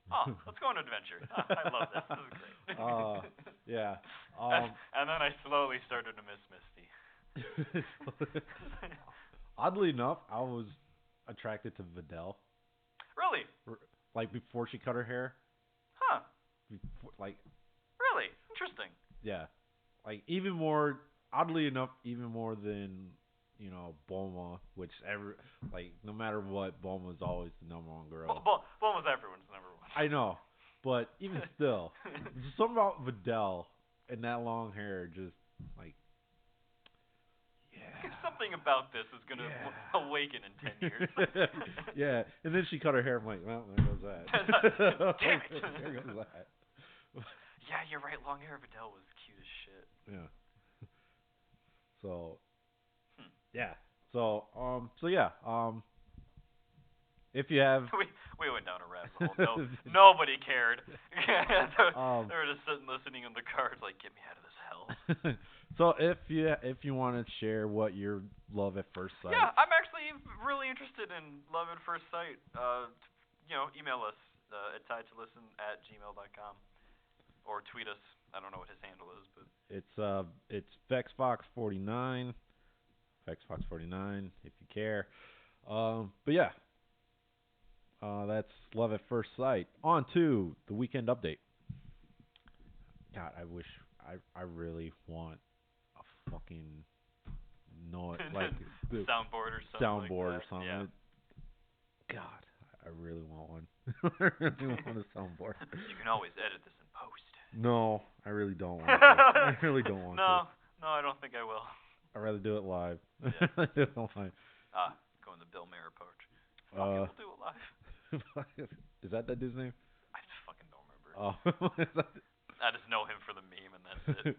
S3: Oh, let's go on an adventure. I love this. This is great.
S2: Yeah.
S3: And then I slowly started to miss Misty.
S2: Oddly enough, I was attracted to Videl.
S3: Really?
S2: Like before she cut her hair.
S3: Huh.
S2: Before, like.
S3: Really? Interesting.
S2: Yeah. Like even more. Oddly enough, even more than Bulma, which no matter what, Bulma is always the number one girl.
S3: Bulma's everyone's number one.
S2: I know, but even still, there's something about Videl and that long hair, just like. Yeah.
S3: Something about this is gonna awaken in 10 years.
S2: Yeah, and then she cut her hair. I'm like, well, there goes that.
S3: Damn it.
S2: There goes that.
S3: Yeah, you're right. Long hair Videl was cute as shit.
S2: Yeah. So. Yeah. So yeah. If you have.
S3: We went down a rabbit hole. Nobody cared. They were just sitting listening in the cars, like, get me out of this hell.
S2: So if you want to share what your love at first sight.
S3: Yeah, I'm actually really interested in love at first sight. Email us at tiedtolisten@gmail.com or tweet us. I don't know what his handle is, but
S2: it's VexFox49, VexFox49 if you care. But yeah. That's love at first sight. On to the weekend update. God, I really want a fucking like
S3: soundboard or something.
S2: Or something.
S3: Yeah.
S2: God, I really want one. I really want a soundboard.
S3: You can always edit this in post.
S2: No, I really don't want to. I really don't want to.
S3: No, I don't think I will.
S2: I'd rather do it live.
S3: Yeah.
S2: Do it live.
S3: Going the Bill Mayer approach. We'll do it live.
S2: Is that dude's name?
S3: I just fucking don't remember.
S2: Oh.
S3: I just know him for the meme, and that's it.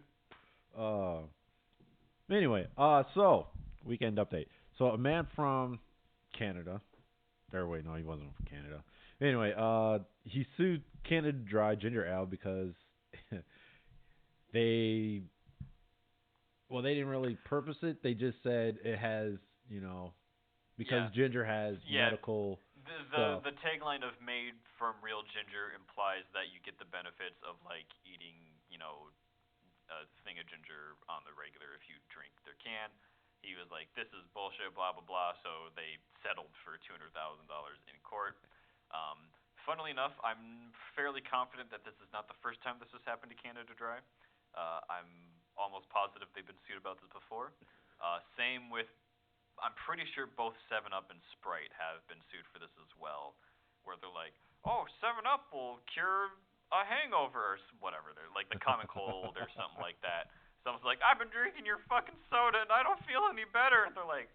S2: Anyway, so weekend update. So a man from Canada. Or wait, no, he wasn't from Canada. Anyway, he sued Canada Dry Ginger Ale because they didn't really purpose it. They just said it has, because ginger has medical.
S3: The tagline of "made from real ginger" implies that you get the benefits of like eating, a thing of ginger on the regular if you drink their can. He was like, "This is bullshit," blah blah blah. So they settled for $200,000 in court. Funnily enough, I'm fairly confident that this is not the first time this has happened to Canada Dry. I'm almost positive they've been sued about this before. Same with. I'm pretty sure both 7-Up and Sprite have been sued for this as well, where they're like, "Oh, 7-Up will cure a hangover," or whatever. They're like the common cold or something like that. Someone's like, "I've been drinking your fucking soda and I don't feel any better." And they're like,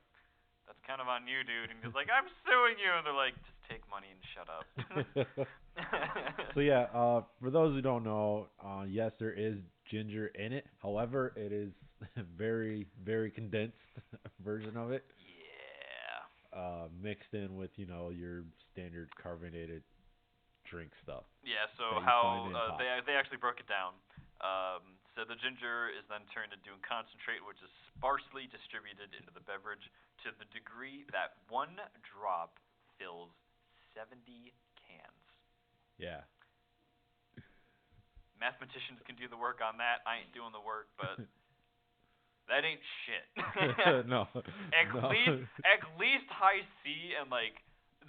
S3: "That's kind of on you, dude." And he's like, "I'm suing you." And they're like, "Just take money and shut up."
S2: So yeah, for those who don't know, yes, there is ginger in it. However, it is very, very condensed version of it.
S3: Yeah.
S2: Mixed in with your standard carbonated drink stuff.
S3: Yeah. So how they actually broke it down. So the ginger is then turned into a concentrate, which is sparsely distributed into the beverage to the degree that one drop fills 70 cans.
S2: Yeah.
S3: Mathematicians can do the work on that. I ain't doing the work, but that ain't shit.
S2: No.
S3: At least High C and like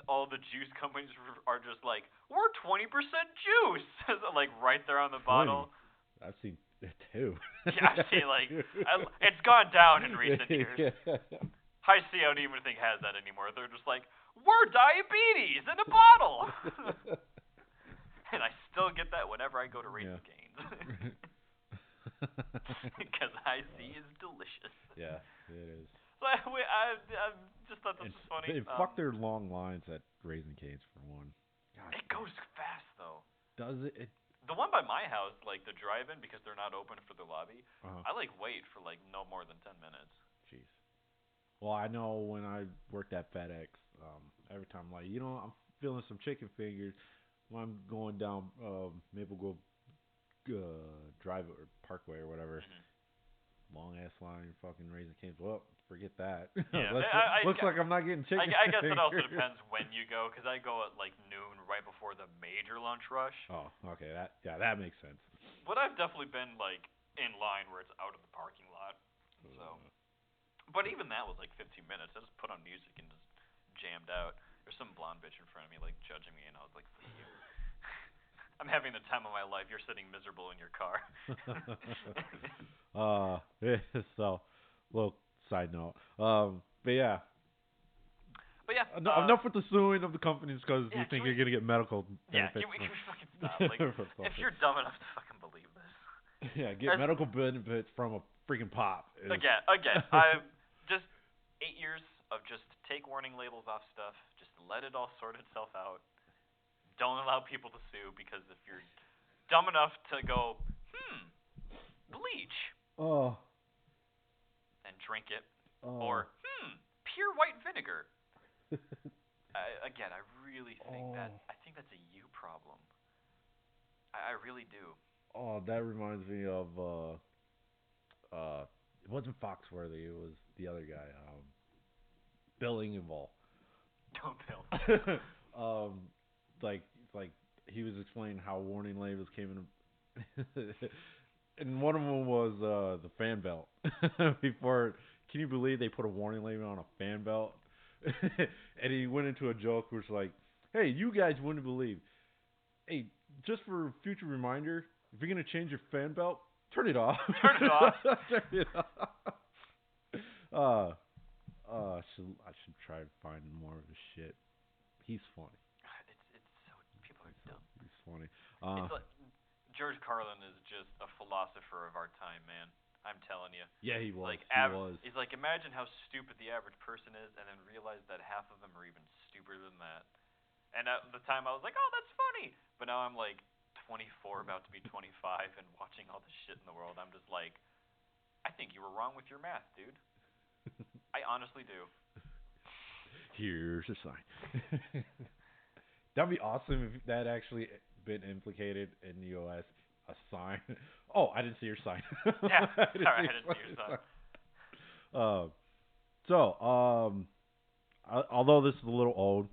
S3: all the juice companies are just like, we're 20% juice, like right there on the bottle.
S2: I've seen it too.
S3: Yeah, I've seen it's gone down in recent years.
S2: Yeah.
S3: High C, I don't even think has that anymore. They're just like, we're diabetes in a bottle. And I still get that whenever I go to Raising Cane's. Because High C is delicious.
S2: Yeah, it is.
S3: So I just thought this was funny.
S2: Fuck their long lines at Raising Cane's for one. God,
S3: it goes fast though.
S2: Does it?
S3: The one by my house, like the drive-in, because they're not open for the lobby, I wait for no more than 10 minutes. Jeez.
S2: Well, I know when I worked at FedEx, every time I'm feeling some chicken fingers when I'm going down Maple Grove Drive or Parkway or whatever. long ass line, fucking Raising Cane's. Well, forget that.
S3: Yeah,
S2: Looks like I'm not getting chicken.
S3: I guess it also depends when you go, because I go at like noon, right before the major lunch rush.
S2: Oh, okay. That makes sense.
S3: But I've definitely been like in line where it's out of the parking lot. So, but even that was like 15 minutes. I just put on music and just jammed out. There's some blonde bitch in front of me like judging me, and I was like, "Fuck you." I'm having the time of my life. You're sitting miserable in your car.
S2: So, little side note. But yeah.
S3: But yeah.
S2: Enough with the suing of the companies because you think you're gonna get medical benefits.
S3: Yeah, can we fucking stop? Like, if you're dumb enough to fucking believe this.
S2: Yeah, get medical benefits from a freaking pop.
S3: Again, I've just 8 years of just take warning labels off stuff. Just let it all sort itself out. Don't allow people to sue, because if you're dumb enough to go, bleach, and drink it, or pure white vinegar. Again, I really think I think that's a you problem. I really do.
S2: Oh, that reminds me of it wasn't Foxworthy, it was the other guy, Bill Engvall.
S3: Don't Bill.
S2: Like he was explaining how warning labels came in, and one of them was the fan belt. Before, can you believe they put a warning label on a fan belt? And he went into a joke which was like, "Hey, you guys wouldn't believe. Hey, just for future reminder, if you're gonna change your fan belt, turn it off.
S3: Turn it off."
S2: Turn it off. I should try to find more of his shit. He's funny.
S3: It's so, people are dumb.
S2: He's funny.
S3: It's like, George Carlin is just a philosopher of our time, man. I'm telling you.
S2: Yeah, he was.
S3: He's like, imagine how stupid the average person is, and then realize that half of them are even stupider than that. And at the time, I was like, oh, that's funny. But now I'm like 24, about to be 25, and watching all the shit in the world, I'm just like, I think you were wrong with your math, dude. I honestly do.
S2: Here's a sign. That'd be awesome if that actually been implicated in the U.S. A sign. Oh, I didn't see your sign.
S3: Yeah, sorry, I didn't see your sign.
S2: Although this is a little old,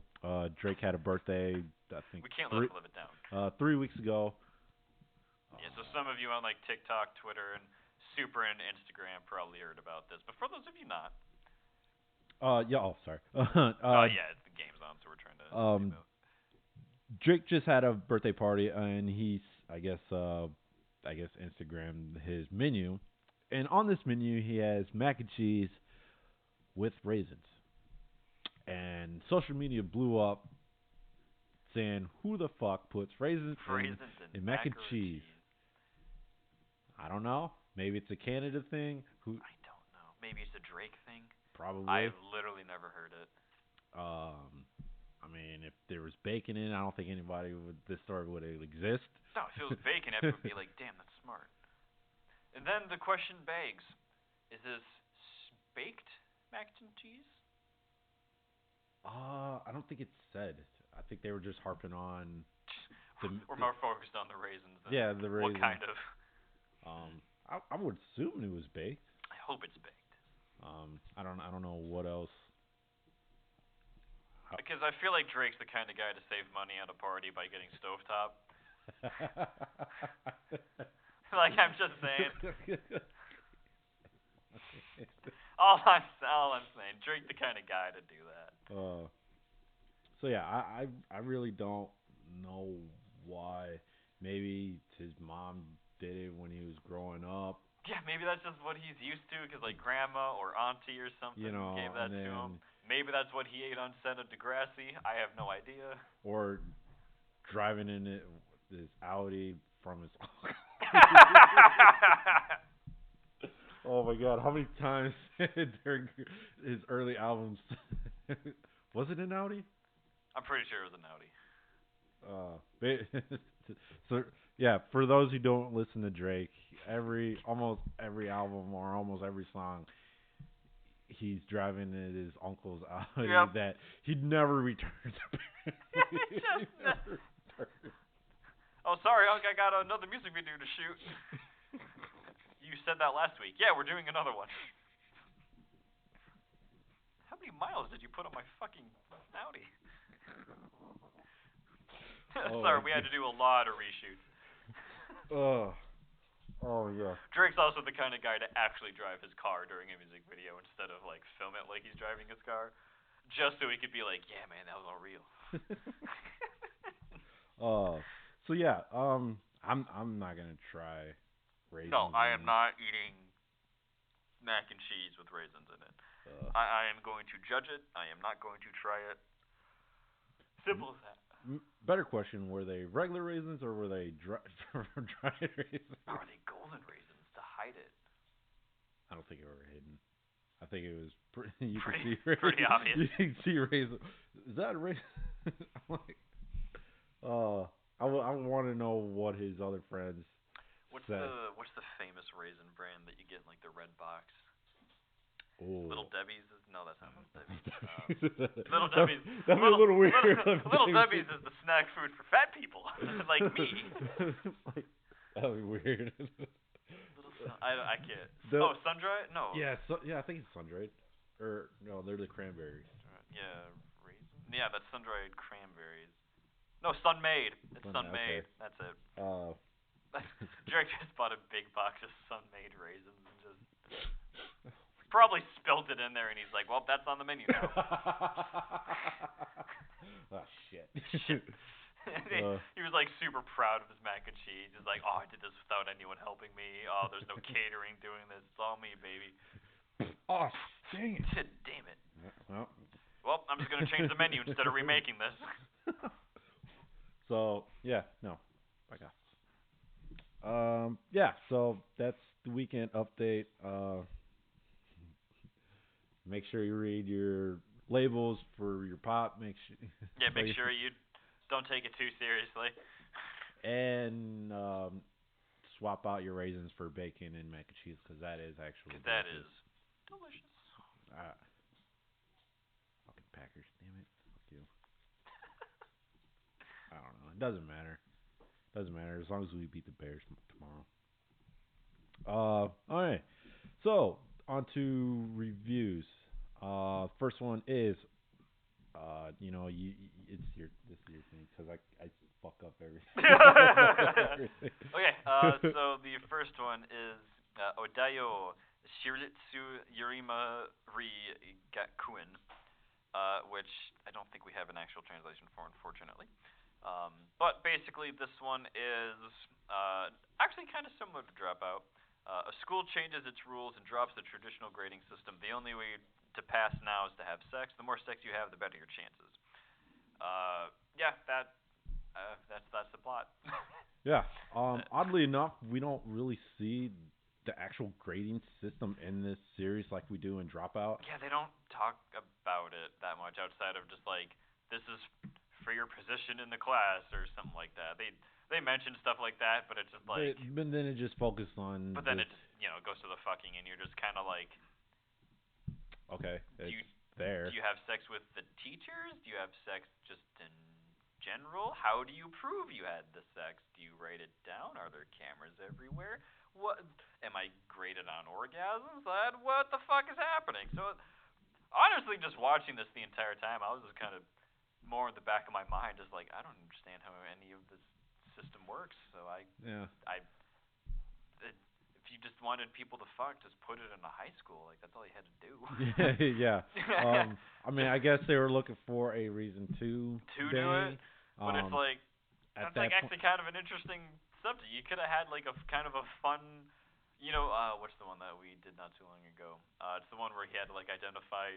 S2: Drake had a birthday. I think
S3: we can't live it down.
S2: 3 weeks ago.
S3: Yeah, so some of you on like TikTok, Twitter, and super into Instagram probably heard about this, but for those of you not.
S2: Yeah. Oh, sorry.
S3: Yeah, the game's on, so we're trying to.
S2: Drake just had a birthday party, and he's I guess Instagrammed his menu, and on this menu he has mac and cheese with raisins, and social media blew up saying, "Who the fuck puts raisins in mac and cheese?" I don't know. Maybe it's a Canada thing.
S3: I don't know. Maybe it's a Drake thing.
S2: Probably.
S3: I've literally never heard it.
S2: I mean, if there was bacon in it, I don't think this story would exist.
S3: No, if it was bacon, everyone would be like, damn, that's smart. And then the question begs, is this baked mac and cheese?
S2: I don't think it's said. I think they were just harping on
S3: We're more focused on the raisins than
S2: the raisins.
S3: What kind of?
S2: I would assume it was baked.
S3: I hope it's baked.
S2: I don't know what else.
S3: Because I feel like Drake's the kind of guy to save money at a party by getting stovetop. Like, I'm just saying. all I'm saying, Drake the kind of guy to do that.
S2: So yeah, I really don't know why. Maybe his mom did it when he was growing up.
S3: Yeah, maybe that's just what he's used to, because like grandma or auntie or something gave that to him. Maybe that's what he ate on set of Degrassi. I have no idea.
S2: Or driving in this Audi from his. Oh my God! How many times during his early albums was it an Audi?
S3: I'm pretty sure it was an
S2: Audi. So yeah, for those who don't listen to Drake, almost every album or almost every song, he's driving in his uncle's Audi that he'd never returned to. Oh,
S3: sorry, Unc, I got another music video to shoot. You said that last week. Yeah, we're doing another one. How many miles did you put on my fucking Audi? Sorry, we had to do a lot of reshoots.
S2: Oh yeah.
S3: Drake's also the kind of guy to actually drive his car during a music video instead of like film it like he's driving his car, just so he could be like, yeah, man, that was all real.
S2: So yeah, I'm not gonna try raisins.
S3: No, I am not eating mac and cheese with raisins in it. I am going to judge it. I am not going to try it. Simple as that.
S2: Better question: were they regular raisins or were they dried raisins?
S3: Are they golden raisins to hide it?
S2: I don't think they were hidden. I think it was pretty
S3: obvious.
S2: You can see raisin. Is that a raisin? I'm like, I want to know what his other friends said.
S3: What's the famous raisin brand that you get in like the red box?
S2: Ooh.
S3: Little Debbie's no, that's not Little Debbie's. Little Debbie's.
S2: That'd be a little weird.
S3: Little Debbie's is the snack food for fat people, like me.
S2: That'd be weird.
S3: I can't. Sun-dried? No.
S2: Yeah, I think it's sun-dried. Or no, they're the cranberries.
S3: Yeah, raisin. Yeah, that's sun-dried cranberries. No, sun-made. It's sun-made.
S2: Okay.
S3: That's it.
S2: Drake
S3: just bought a big box of sun-made raisins and just probably spilled it in there, and he's like, "Well, that's on the menu now."
S2: Oh shit.
S3: He was like super proud of his mac and cheese. He's like, "Oh, I did this without anyone helping me. Oh, there's no catering doing this. It's all me, baby."
S2: Oh, dang it.
S3: Damn it. Well, I'm just gonna change the menu instead of remaking this.
S2: So yeah, no, back off. Yeah, so that's the weekend update. Make sure you read your labels for your pop. Make sure
S3: you don't take it too seriously.
S2: And swap out your raisins for bacon and mac and cheese because that is actually
S3: delicious.
S2: Fucking Packers, damn it! Fuck you. I don't know. It doesn't matter. As long as we beat the Bears tomorrow. All right. So on to reviews. First one is, this is your thing because I fuck up everything.
S3: Okay. So the first one is Oideyo Shiritsu Yarima Gakuen, which I don't think we have an actual translation for, unfortunately. But basically, this one is actually kind of similar to Dropout. A school changes its rules and drops the traditional grading system. The only way to pass now is to have sex. The more sex you have, the better your chances. That's the plot.
S2: Yeah. Oddly enough, we don't really see the actual grading system in this series like we do in Dropout.
S3: Yeah, they don't talk about it that much outside of just like, this is for your position in the class or something like that. They mention stuff like that, but it's just like.
S2: But then it just focused on.
S3: But then it just goes to the fucking, and you're just kind of like.
S2: Okay.
S3: Do you have sex with the teachers? Do you have sex just in general? How do you prove you had the sex? Do you write it down? Are there cameras everywhere? What am I graded on orgasms? What the fuck is happening? So honestly, just watching this the entire time, I was just kind of more in the back of my mind, just like, I don't understand how any of this system works. So if you just wanted people to fuck, just put it in a high school. Like, that's all you had to do.
S2: Yeah. I mean, I guess they were looking for a reason to
S3: do it, but it's like that's like actually kind of an interesting subject. You could have had like a kind of a fun, what's the one that we did not too long ago? It's the one where he had to like identify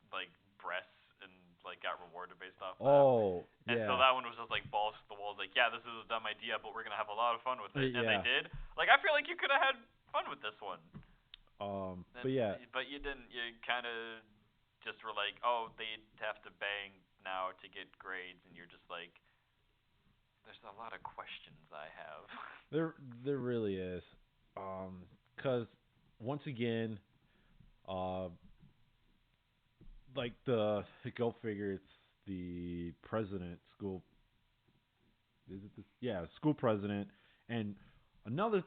S3: like breasts and like got rewarded based off that.
S2: Oh,
S3: and
S2: yeah.
S3: so that one was just like balls to the walls, like, yeah, this is a dumb idea, but we're gonna have a lot of fun with it. And they did. Like, I feel like you could have had fun with this one.
S2: But yeah.
S3: But you didn't. You kind of just were like, oh, they'd have to bang now to get grades, and you're just like, there's a lot of questions I have.
S2: There really is. 'Cause once again, like go figure, it's the president, school. Is it this? Yeah, school president, and another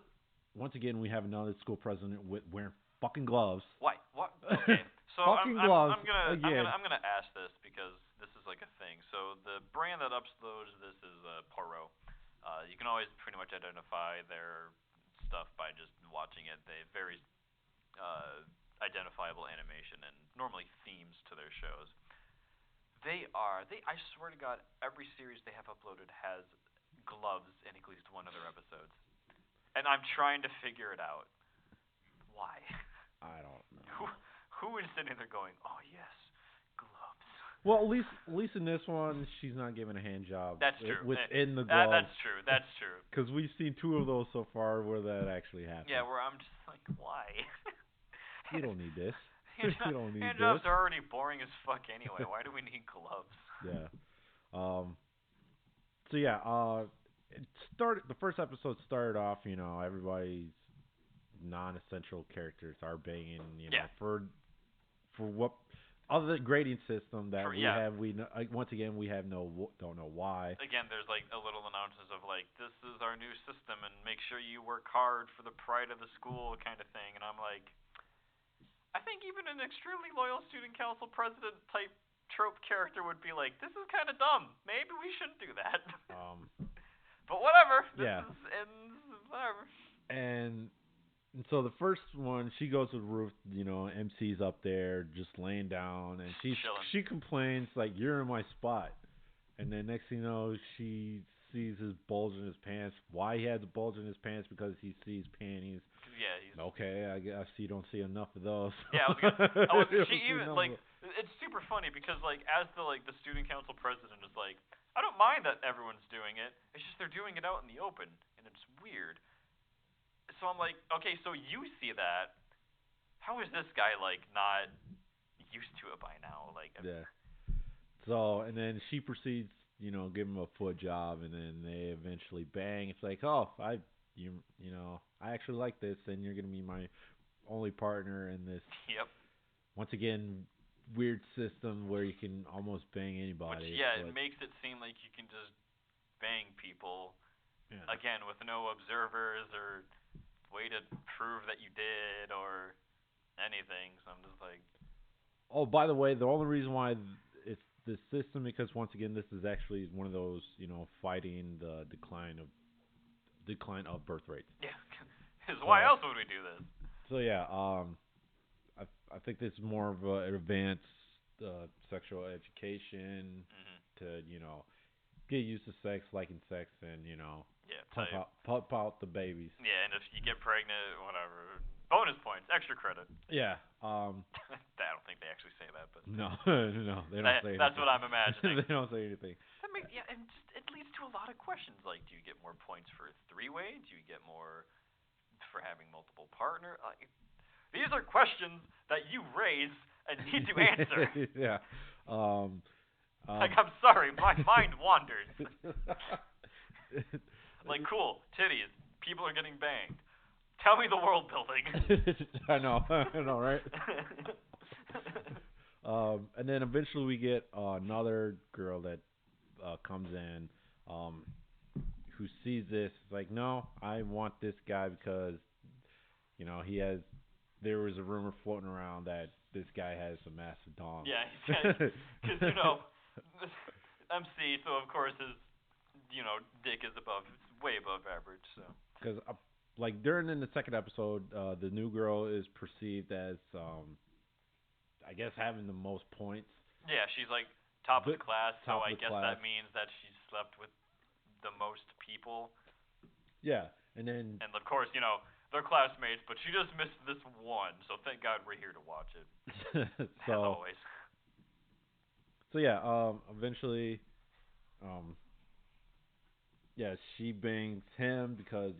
S2: once again, we have another school president wearing fucking gloves.
S3: Why? What? Okay. So
S2: Fucking gloves again.
S3: I'm gonna ask this because this is like a thing. So the brand that uploads this is Poro. You can always pretty much identify their stuff by just watching it. They have very identifiable animation and normally themes to their shows. I swear to God, every series they have uploaded has gloves in at least one of their episodes. And I'm trying to figure it out. Why?
S2: I don't know.
S3: Who is sitting there going, "Oh yes, gloves"?
S2: Well, at least in this one, she's not giving a hand job.
S3: That's true.
S2: Within the gloves.
S3: That's true. That's true.
S2: Because we've seen 2 of those so far where that actually happened.
S3: Yeah, where I'm just like, why?
S2: You don't need this.
S3: Hand jobs are already boring as fuck anyway. Why do we need gloves?
S2: Yeah. So yeah, the first episode started off, everybody's non-essential characters are banging, for what other than grading system that we have, once again we don't know why.
S3: Again, there's like a little announcements of like, this is our new system and make sure you work hard for the pride of the school kind of thing, and I'm like, I think even an extremely loyal student council president type trope character would be like, this is kind of dumb. Maybe we shouldn't do that. But whatever. Whatever.
S2: And so the first one, she goes to the roof, MC's up there just laying down, and she complains like, "You're in my spot." And then next thing you know, she sees his bulge in his pants. Why he has a bulge in his pants? Because he sees panties.
S3: Yeah,
S2: okay. I guess you don't see enough of those.
S3: Yeah, it's super funny because like as the student council president is like, I don't mind that everyone's doing it. It's just they're doing it out in the open, and it's weird. So I'm like, okay, so you see that. How is this guy like not used to it by now? Like,
S2: yeah. So and then she proceeds, give him a foot job, and then they eventually bang. It's like, oh, I actually like this, and you're gonna be my only partner in this.
S3: Yep.
S2: Once again, weird system where you can almost bang anybody.
S3: Which, it makes it seem like you can just bang people. Yeah. Again, with no observers or way to prove that you did or anything. So I'm just like,
S2: oh, by the way, the only reason why it's this system because once again this is actually one of those fighting the decline of birth rates.
S3: Yeah, because why else would we do this?
S2: So yeah, I think this is more of an advanced sexual education to get used to sex, liking sex, and pump out the babies.
S3: Yeah, and if you get pregnant, whatever, bonus points, extra credit.
S2: Yeah.
S3: I don't think they actually say that, but
S2: no, they don't say anything.
S3: That's what I'm imagining.
S2: They don't say anything.
S3: And just, it leads to a lot of questions. Like, do you get more points for a 3-way? Do you get more for having multiple partner? These are questions that you raise and need to answer.
S2: Yeah.
S3: I'm sorry, my mind wanders. Like, cool, titties, people are getting banged. Tell me the world building.
S2: I know, right? And then eventually we get another girl that comes in who sees this. Like, no, I want this guy because, there was a rumor floating around that this guy has a massive dong.
S3: Yeah, because, MC, so of course his, dick is way above average, so.
S2: Because, during in the second episode, the new girl is perceived as, I guess, having the most points.
S3: Yeah, she's like top of the class, so I guess
S2: class.
S3: That means that she slept with the most people.
S2: Yeah, and then...
S3: And of course, they're classmates, but she just missed this one, so thank God we're here to watch it. As always.
S2: So yeah, eventually, she bangs him because,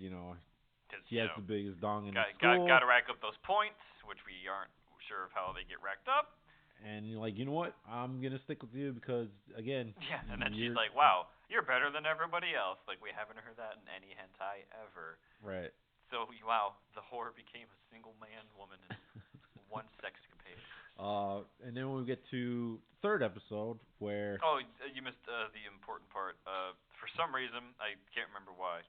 S2: she has the biggest dong in the school.
S3: Got to rack up those points, which we aren't sure of how they get racked up.
S2: And you're like, you know what? I'm going to stick with you because, again...
S3: Yeah, and then she's like, wow, you're better than everybody else. Like, we haven't heard that in any hentai ever.
S2: Right.
S3: So, wow, the whore became a single man-woman in one sexcapade.
S2: And then when we get to the third episode, where...
S3: Oh, you missed the important part. For some reason, I can't remember why.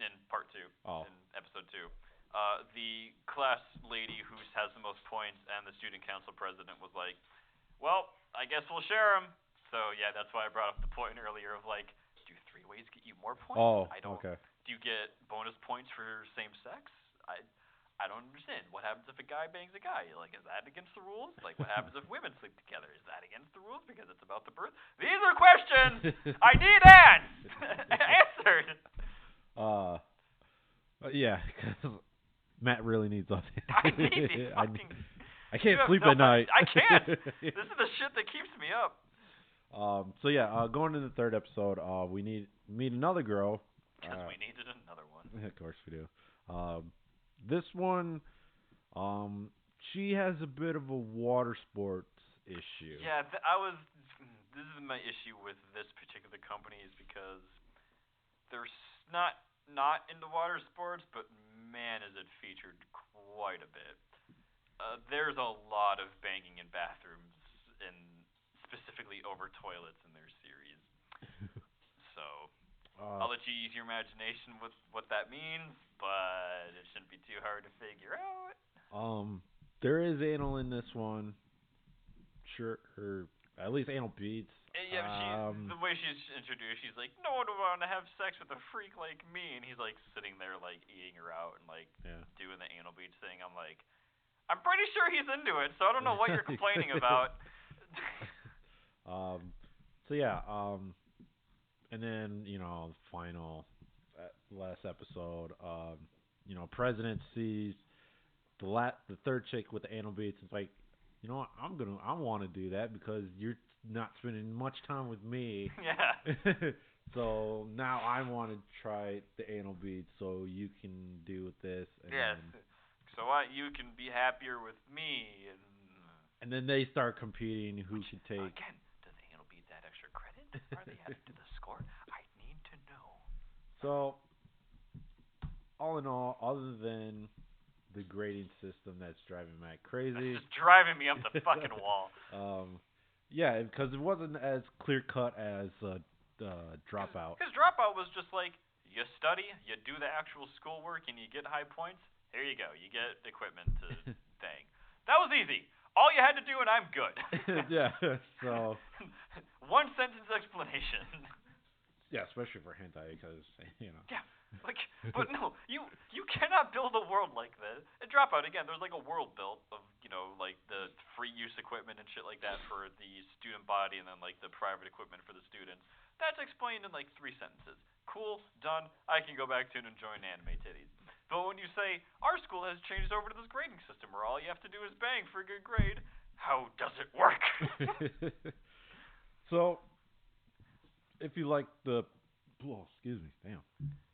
S3: in part 2,
S2: Oh.
S3: in episode 2. The class lady who has the most points and the student council president was like, well, I guess we'll share them. So, yeah, that's why I brought up the point earlier of, like, do 3 ways get you more points?
S2: Oh,
S3: I don't.
S2: okay.
S3: Do you get bonus points for same sex? I don't understand. What happens if a guy bangs a guy? Like, is that against the rules? Like, what happens if women sleep together? Is that against the rules because it's about the birth? These are questions I need answered.
S2: Yeah, because Matt really needs us.
S3: I need these fucking.
S2: I can't sleep at night.
S3: I can't. This is the shit that keeps me up.
S2: So yeah, going to the 3rd episode, we meet another girl.
S3: Because we needed another one.
S2: Of course we do. This one, she has a bit of a water sports issue.
S3: Yeah, this is my issue with this particular company is because they're not into water sports, but man, is it featured quite a bit. There's a lot of banging in bathrooms, and specifically over toilets in their series. So I'll let you use your imagination with what that means, but it shouldn't be too hard to figure out.
S2: There is anal in this one. Sure, or at least anal beads.
S3: Yeah, but the way she's introduced, she's like, no one would want to have sex with a freak like me, and he's like sitting there like eating her out and like doing the anal beads thing. I'm like, I'm pretty sure he's into it, so I don't know what you're complaining about.
S2: So yeah, and then final last episode, President sees the 3rd chick with the anal beads. It's like, you know what, I want to do that because you're not spending much time with me.
S3: Yeah.
S2: So now I want to try the anal beads so you can do with this. And
S3: yes. So you can be happier with me.
S2: And then they start competing who should take.
S3: Again, does the anal beads add extra credit? Are they added to the score? I need to know.
S2: So, all in all, other than the grading system that's driving Matt crazy.
S3: It's just driving me up the fucking wall.
S2: Yeah, because it wasn't as clear cut as Dropout.
S3: Because Dropout was just like, you study, you do the actual schoolwork, and you get high points. Here you go. You get equipment to thing. That was easy. All you had to do, and I'm good.
S2: Yeah. So.
S3: One sentence explanation.
S2: Yeah, especially for hentai, because
S3: Yeah. Like, but no, you cannot build a world like this. And Dropout, again, there's like a world built of, like the free use equipment and shit like that for the student body and then like the private equipment for the students. That's explained in like 3 sentences. Cool, done, I can go back to enjoying anime titties. But when you say, our school has changed over to this grading system where all you have to do is bang for a good grade, how does it work?
S2: So, if you like the... Oh, excuse me, damn.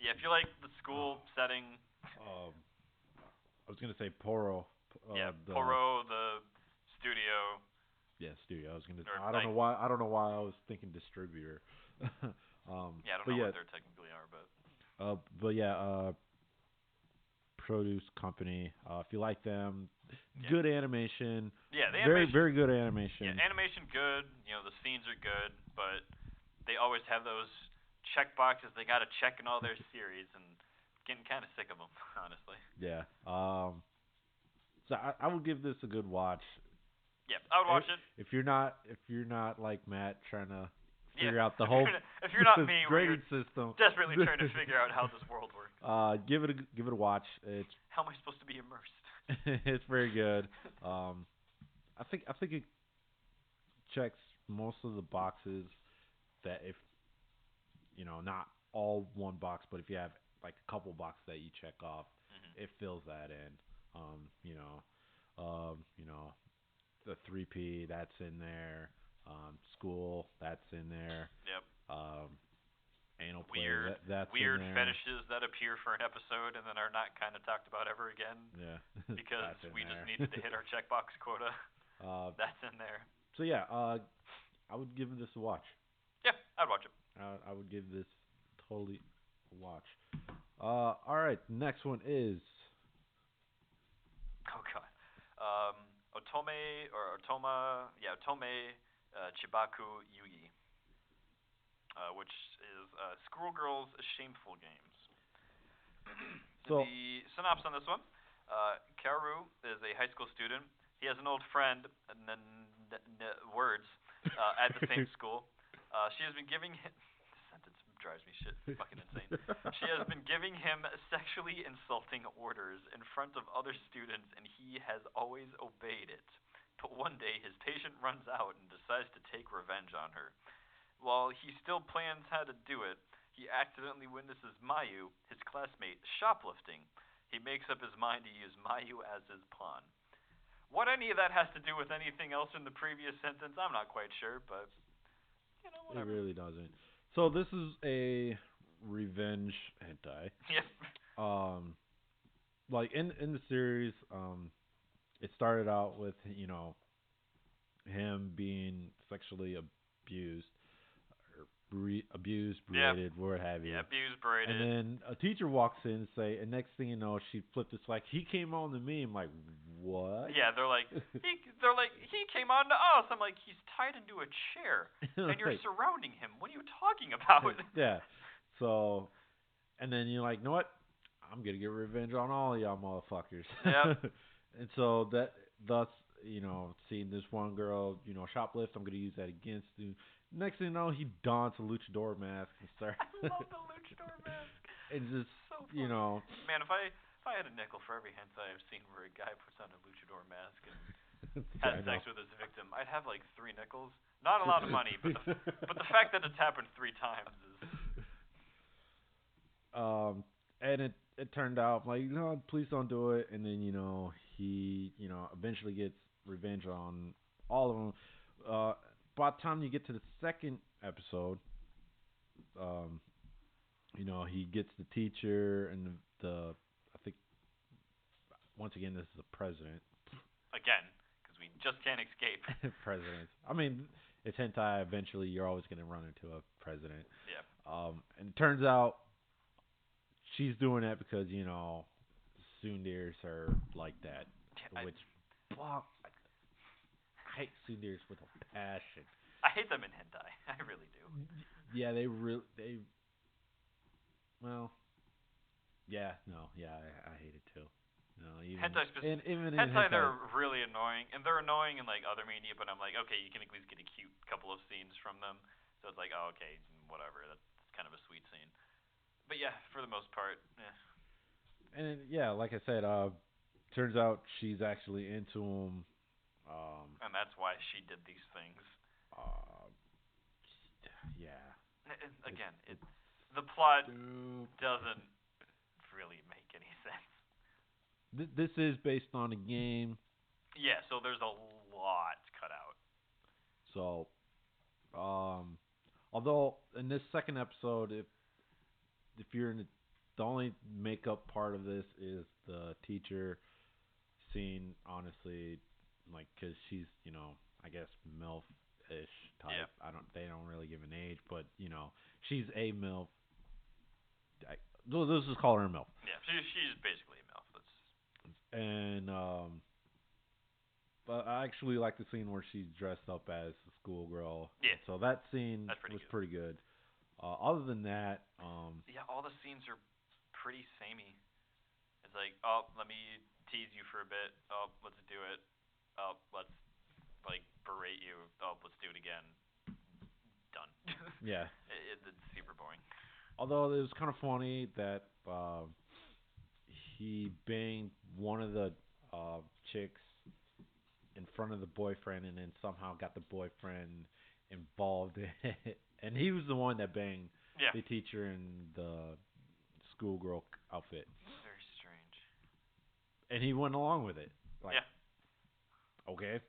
S3: Yeah, if you like the school setting.
S2: I was gonna say Poro.
S3: Poro, the studio.
S2: Yeah, studio. I was gonna.
S3: Or
S2: I don't know why. I don't know why I was thinking distributor.
S3: I don't know what they technically are, but.
S2: But yeah, produce company. If you like them, good animation.
S3: Yeah, the
S2: very
S3: animation,
S2: very good animation.
S3: Yeah, animation good. The scenes are good, but they always have those check boxes they got to check in all their series, and getting kind of sick of them, honestly.
S2: Yeah. So I would give this a good watch.
S3: Yeah, I would watch it.
S2: If you're not like Matt trying to figure out the whole
S3: if you're not me,
S2: grading system,
S3: desperately trying to figure out how this world works.
S2: Give it a watch. It's
S3: how am I supposed to be immersed?
S2: It's very good. I think it checks most of the boxes that if not all one box, but if you have like a couple boxes that you check off, it fills that in. The 3P that's in there. School that's in there.
S3: Yep.
S2: Anal
S3: weird,
S2: that's
S3: weird
S2: in there.
S3: fetishes that appear for an episode and then are not kind of talked about ever again.
S2: Yeah.
S3: Because we just needed to hit our checkbox quota. That's in there.
S2: So yeah, I would give this a watch.
S3: Yeah, I'd watch it.
S2: I would give this totally a watch. All right, next one is.
S3: Oh God. Otome Chibaku Yuugi, which is Schoolgirls Shameful Games.
S2: So,
S3: The synopsis on this one: Kaoru is a high school student. He has an old friend, words, at the same school. She has been giving him. This sentence drives me fucking insane. She has been giving him sexually insulting orders in front of other students, and he has always obeyed it. But one day, his patient runs out and decides to take revenge on her. While he still plans how to do it, he accidentally witnesses Mayu, his classmate, shoplifting. He makes up his mind to use Mayu as his pawn. What any of that has to do with anything else in the previous sentence, I'm not quite sure, but
S2: it
S3: whatever.
S2: really doesn't. So this is a revenge hentai.
S3: Yep.
S2: Like in the series, it started out with him being sexually abused, or abused,
S3: Yep.
S2: berated, what have you.
S3: Yeah, abused, berated.
S2: And then a teacher walks in and say, and next thing you know, she flipped it like he came on to me. I'm like, what?
S3: Yeah, they're like he came on to us. I'm like, he's tied into a chair and you're
S2: Like,
S3: surrounding him. What are you talking about?
S2: yeah. So, and then you're like, you know what? I'm gonna get revenge on all of y'all motherfuckers.
S3: Yep.
S2: And so thus, seeing this one girl, shoplift, I'm gonna use that against you. Next thing you know, he dons a luchador mask and starts.
S3: I love the luchador mask.
S2: And just,
S3: So funny.
S2: you know,
S3: Man, if I had a nickel for every hentai I've seen where a guy puts on a luchador mask and has
S2: I know.
S3: sex with his victim, I'd have like 3 nickels. Not a lot of money, but the fact that it's happened 3 times is.
S2: And it turned out like, no, please don't do it. And then he eventually gets revenge on all of them. By the time you get to the second episode, um, he gets the teacher and the I think once again this is the president.
S3: Again, because we just can't escape.
S2: President. I mean, it's hentai. Eventually, you're always going to run into a president.
S3: Yeah.
S2: And it turns out she's doing that because Sundirs are like that. Which, fuck, I hate Sundirs with a passion.
S3: I hate them in hentai. I really do.
S2: Yeah, well, yeah, no, yeah, I hate it too. No,
S3: Hentai
S2: even in
S3: hentai,
S2: hentai,
S3: they're really annoying, and they're annoying in like other media. But I'm like, okay, you can at least get a cute couple of scenes from them. So it's like, oh, okay, whatever. That's kind of a sweet scene. But yeah, for the most part,
S2: and yeah, like I said, turns out she's actually into him.
S3: and that's why she did these things.
S2: Uh, yeah.
S3: And again, the plot
S2: Dude.
S3: doesn't really make any sense.
S2: This is based on a game,
S3: Yeah, so there's a lot cut out.
S2: so although in this second episode, if you're in the only makeup part of this is the teacher scene, honestly, like because she's I guess MILF-ish type.
S3: Yeah.
S2: They don't really give an age, but she's a MILF. Let's just call her a MILF.
S3: Yeah, she's basically a MILF.
S2: And but I actually like the scene where she's dressed up as a schoolgirl.
S3: Yeah.
S2: So that scene was
S3: good.
S2: pretty good. Other than that,
S3: yeah, all the scenes are pretty samey. It's like, oh, let me tease you for a bit. Oh, let's do it. Oh, let's like berate you. Oh, let's do it again. Done.
S2: yeah.
S3: It's super boring.
S2: Although it was kind of funny that he banged one of the chicks in front of the boyfriend, and then somehow got the boyfriend involved in it. And he was the one that banged the teacher in the schoolgirl outfit.
S3: Very strange.
S2: And he went along with it. Like, okay.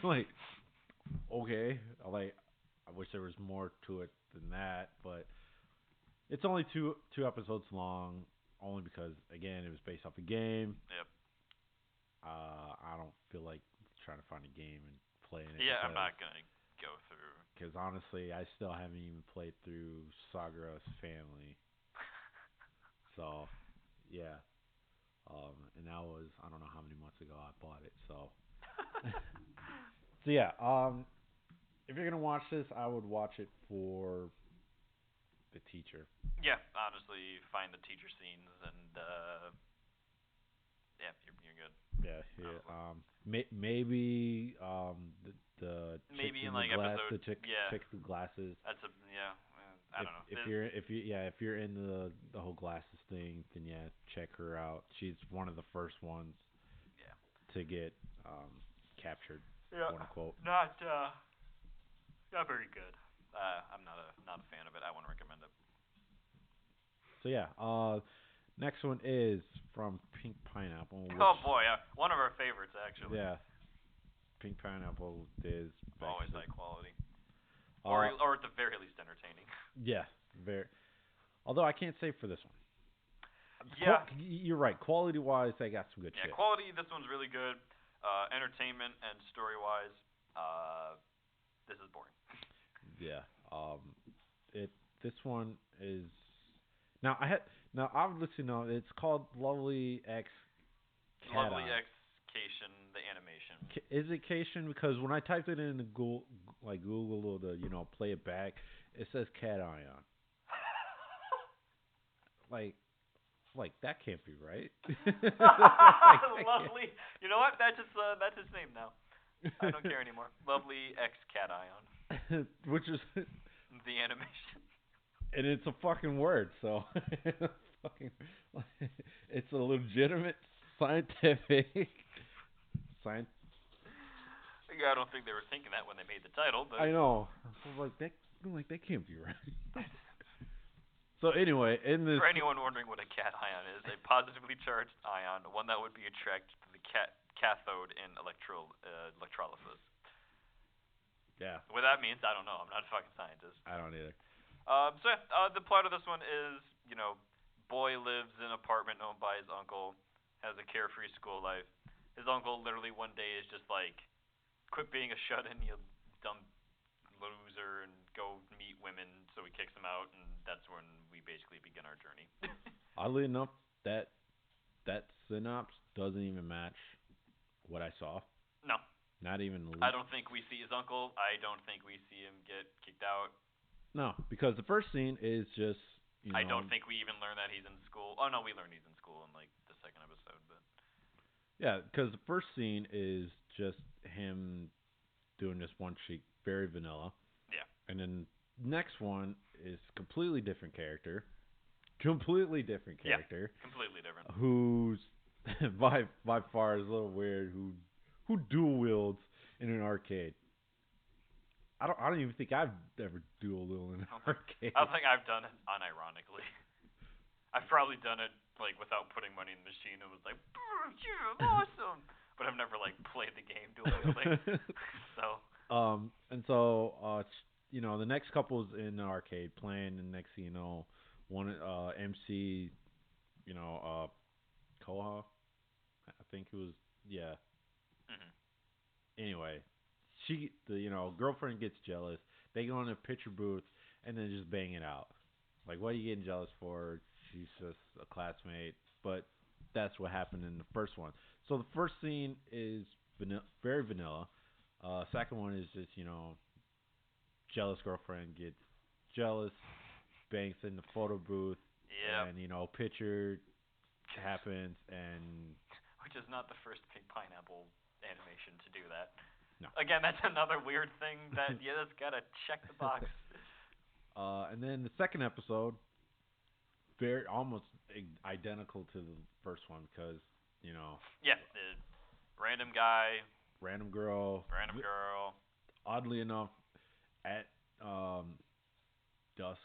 S2: like, okay. Like, I wish there was more to it than that, but it's only two episodes long, only because again it was based off a game.
S3: Yep.
S2: I don't feel like trying to find a game and playing it.
S3: Yeah, I'm not gonna go through.
S2: Because honestly, I still haven't even played through Sagura's Family. So, yeah. And that was, I don't know how many months ago I bought it. So, so yeah. If you're gonna watch this, I would watch it for the teacher.
S3: Yeah, honestly, find the teacher scenes and yeah, you're good.
S2: Yeah, yeah. Maybe the chick
S3: Maybe in
S2: in the
S3: like
S2: glass,
S3: episode,
S2: the chick
S3: yeah,
S2: with the glasses.
S3: that's a yeah. I don't know.
S2: If you're into the whole glasses thing, then yeah, check her out. She's one of the first ones
S3: Yeah.
S2: to get captured,
S3: Yeah.
S2: quote unquote.
S3: Not very good. I'm not a fan of it. I wouldn't recommend it.
S2: So yeah, next one is from Pink Pineapple. Which,
S3: Oh boy, one of our favorites actually.
S2: yeah, Pink Pineapple is
S3: Always
S2: excellent.
S3: high quality,
S2: Uh,
S3: or at the very least entertaining.
S2: yeah, very. Although I can't say for this one.
S3: Yeah.
S2: You're right. Quality wise, they got some good
S3: Yeah,
S2: shit.
S3: quality. This one's really good. Entertainment and story wise, this is boring.
S2: Yeah. This one is now obviously no. It's called Lovely X.
S3: Lovely Cation The Animation.
S2: Is it Cation? Because when I typed it in Google to play it back, it says Cat Ion. Like that can't be right.
S3: Lovely. You know what? That's his name now. I don't care anymore. Lovely X Cat Ion.
S2: Which is
S3: The Animation.
S2: and it's a fucking word, so it's a legitimate scientific science.
S3: Yeah, I don't think they were thinking that when they made the title, but
S2: I know. I'm like that can't be right. So anyway, in this
S3: for anyone wondering what a cat ion is, a positively charged ion, one that would be attracted to the cathode in electrolysis.
S2: yeah,
S3: What that means, I don't know. I'm not a fucking scientist.
S2: I don't either.
S3: The plot of this one is, boy lives in an apartment owned by his uncle, has a carefree school life. His uncle literally one day is just like, quit being a shut-in, you dumb loser, and go meet women. So he kicks him out, and that's when we basically begin our journey.
S2: Oddly enough, that synopsis doesn't even match what I saw.
S3: No.
S2: Not even.
S3: I don't think we see his uncle. I don't think we see him get kicked out.
S2: No, because the first scene is just.
S3: I don't think we even learn that he's in school. Oh no, we learn he's in school in like the second episode, but.
S2: Yeah, because the first scene is just him doing this one sheet, very vanilla.
S3: Yeah.
S2: And then next one is completely different character. Completely different character.
S3: Yeah, completely different.
S2: Who's by far is a little weird. Who dual wields in an arcade. I don't even think I've ever dual wielded in an arcade.
S3: I don't think I've done it unironically. I've probably done it like without putting money in the machine. It was like, yeah, awesome. But I've never like played the game dual wielding. So.
S2: The next couple's in the arcade playing, and next thing you know, one MC, Koha, I think it was, yeah.
S3: Mm-hmm.
S2: Anyway, girlfriend gets jealous. They go in a picture booth and then just bang it out. Like, what are you getting jealous for? She's just a classmate. But that's what happened in the first one. So the first scene is very vanilla. Second one is just, jealous girlfriend gets jealous, bangs in the photo booth,
S3: Yep.
S2: and, picture happens, and...
S3: Which is not the first Pink Pineapple animation to do that.
S2: No.
S3: Again, that's another weird thing that, that's gotta check the box.
S2: And then the second episode, very almost identical to the first one because,
S3: Yeah, the random guy.
S2: Random girl. Oddly enough, at dusk.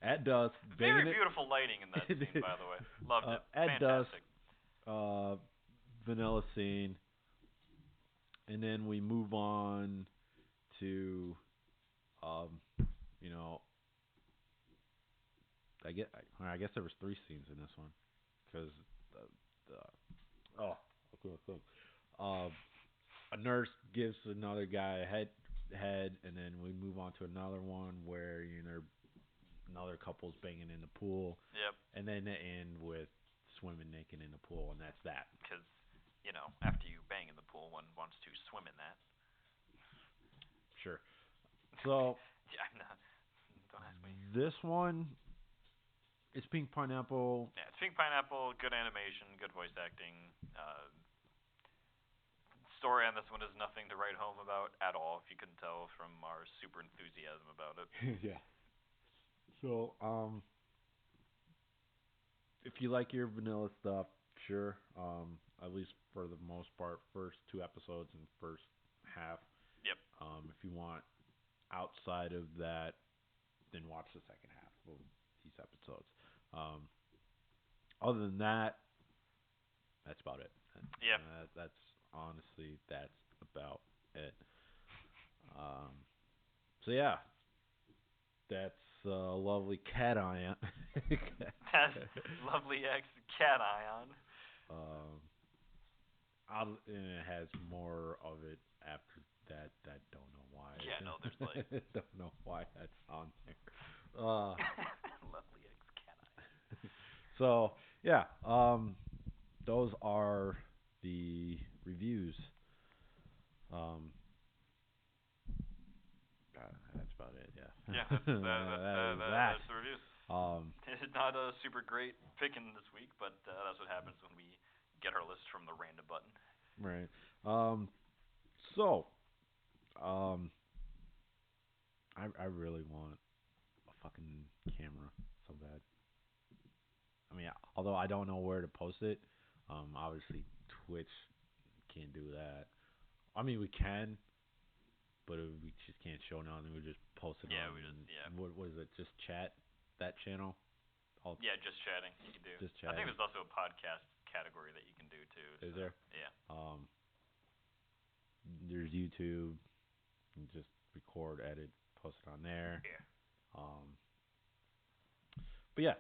S2: At dusk.
S3: Very beautiful lighting in that scene, by the way. Loved it.
S2: At
S3: Fantastic.
S2: dusk, vanilla scene. And then we move on to, I guess there was 3 scenes in this one, because a nurse gives another guy a head, and then we move on to another one where another couple's banging in the pool.
S3: Yep.
S2: And then they end with swimming naked in the pool, and that's that.
S3: Because, after you bang in the pool, one wants to swim in that.
S2: Sure. So.
S3: Yeah, I'm not. Don't ask me.
S2: This one, it's Pink Pineapple.
S3: Yeah, it's Pink Pineapple. Good animation, good voice acting. Story on this one is nothing to write home about at all, if you couldn't tell from our super enthusiasm about it.
S2: Yeah. So, if you like your vanilla stuff, sure. At least for the most part, first 2 episodes and first half.
S3: Yep.
S2: If you want outside of that, then watch the second half of these episodes. Other than that, that's about it.
S3: Yeah.
S2: That's honestly, that's about it. So yeah, that's lovely cat eye.
S3: That's lovely ex cat ion.
S2: And it has more of it after that. I don't know why.
S3: Yeah, no, there's like
S2: don't know why that's on there.
S3: lovely ex cat ion.
S2: So yeah, those are the reviews. That's about it. Yeah.
S3: Yeah, that's the reviews. It's not a super great picking this week, but that's what happens when we get our list from the random button.
S2: Right. So, I really want a fucking camera so bad. I mean, although I don't know where to post it. Obviously Twitch can't do that. I mean, we can, but we just can't show nothing. We just post it.
S3: Yeah,
S2: on,
S3: we just
S2: What is it? Just chat that channel.
S3: Yeah, just chatting. You can do.
S2: Just chatting.
S3: I think there's also a podcast category that you can do too.
S2: Is there?
S3: Yeah.
S2: There's YouTube. You just record, edit, post it on there.
S3: Yeah.
S2: But yeah.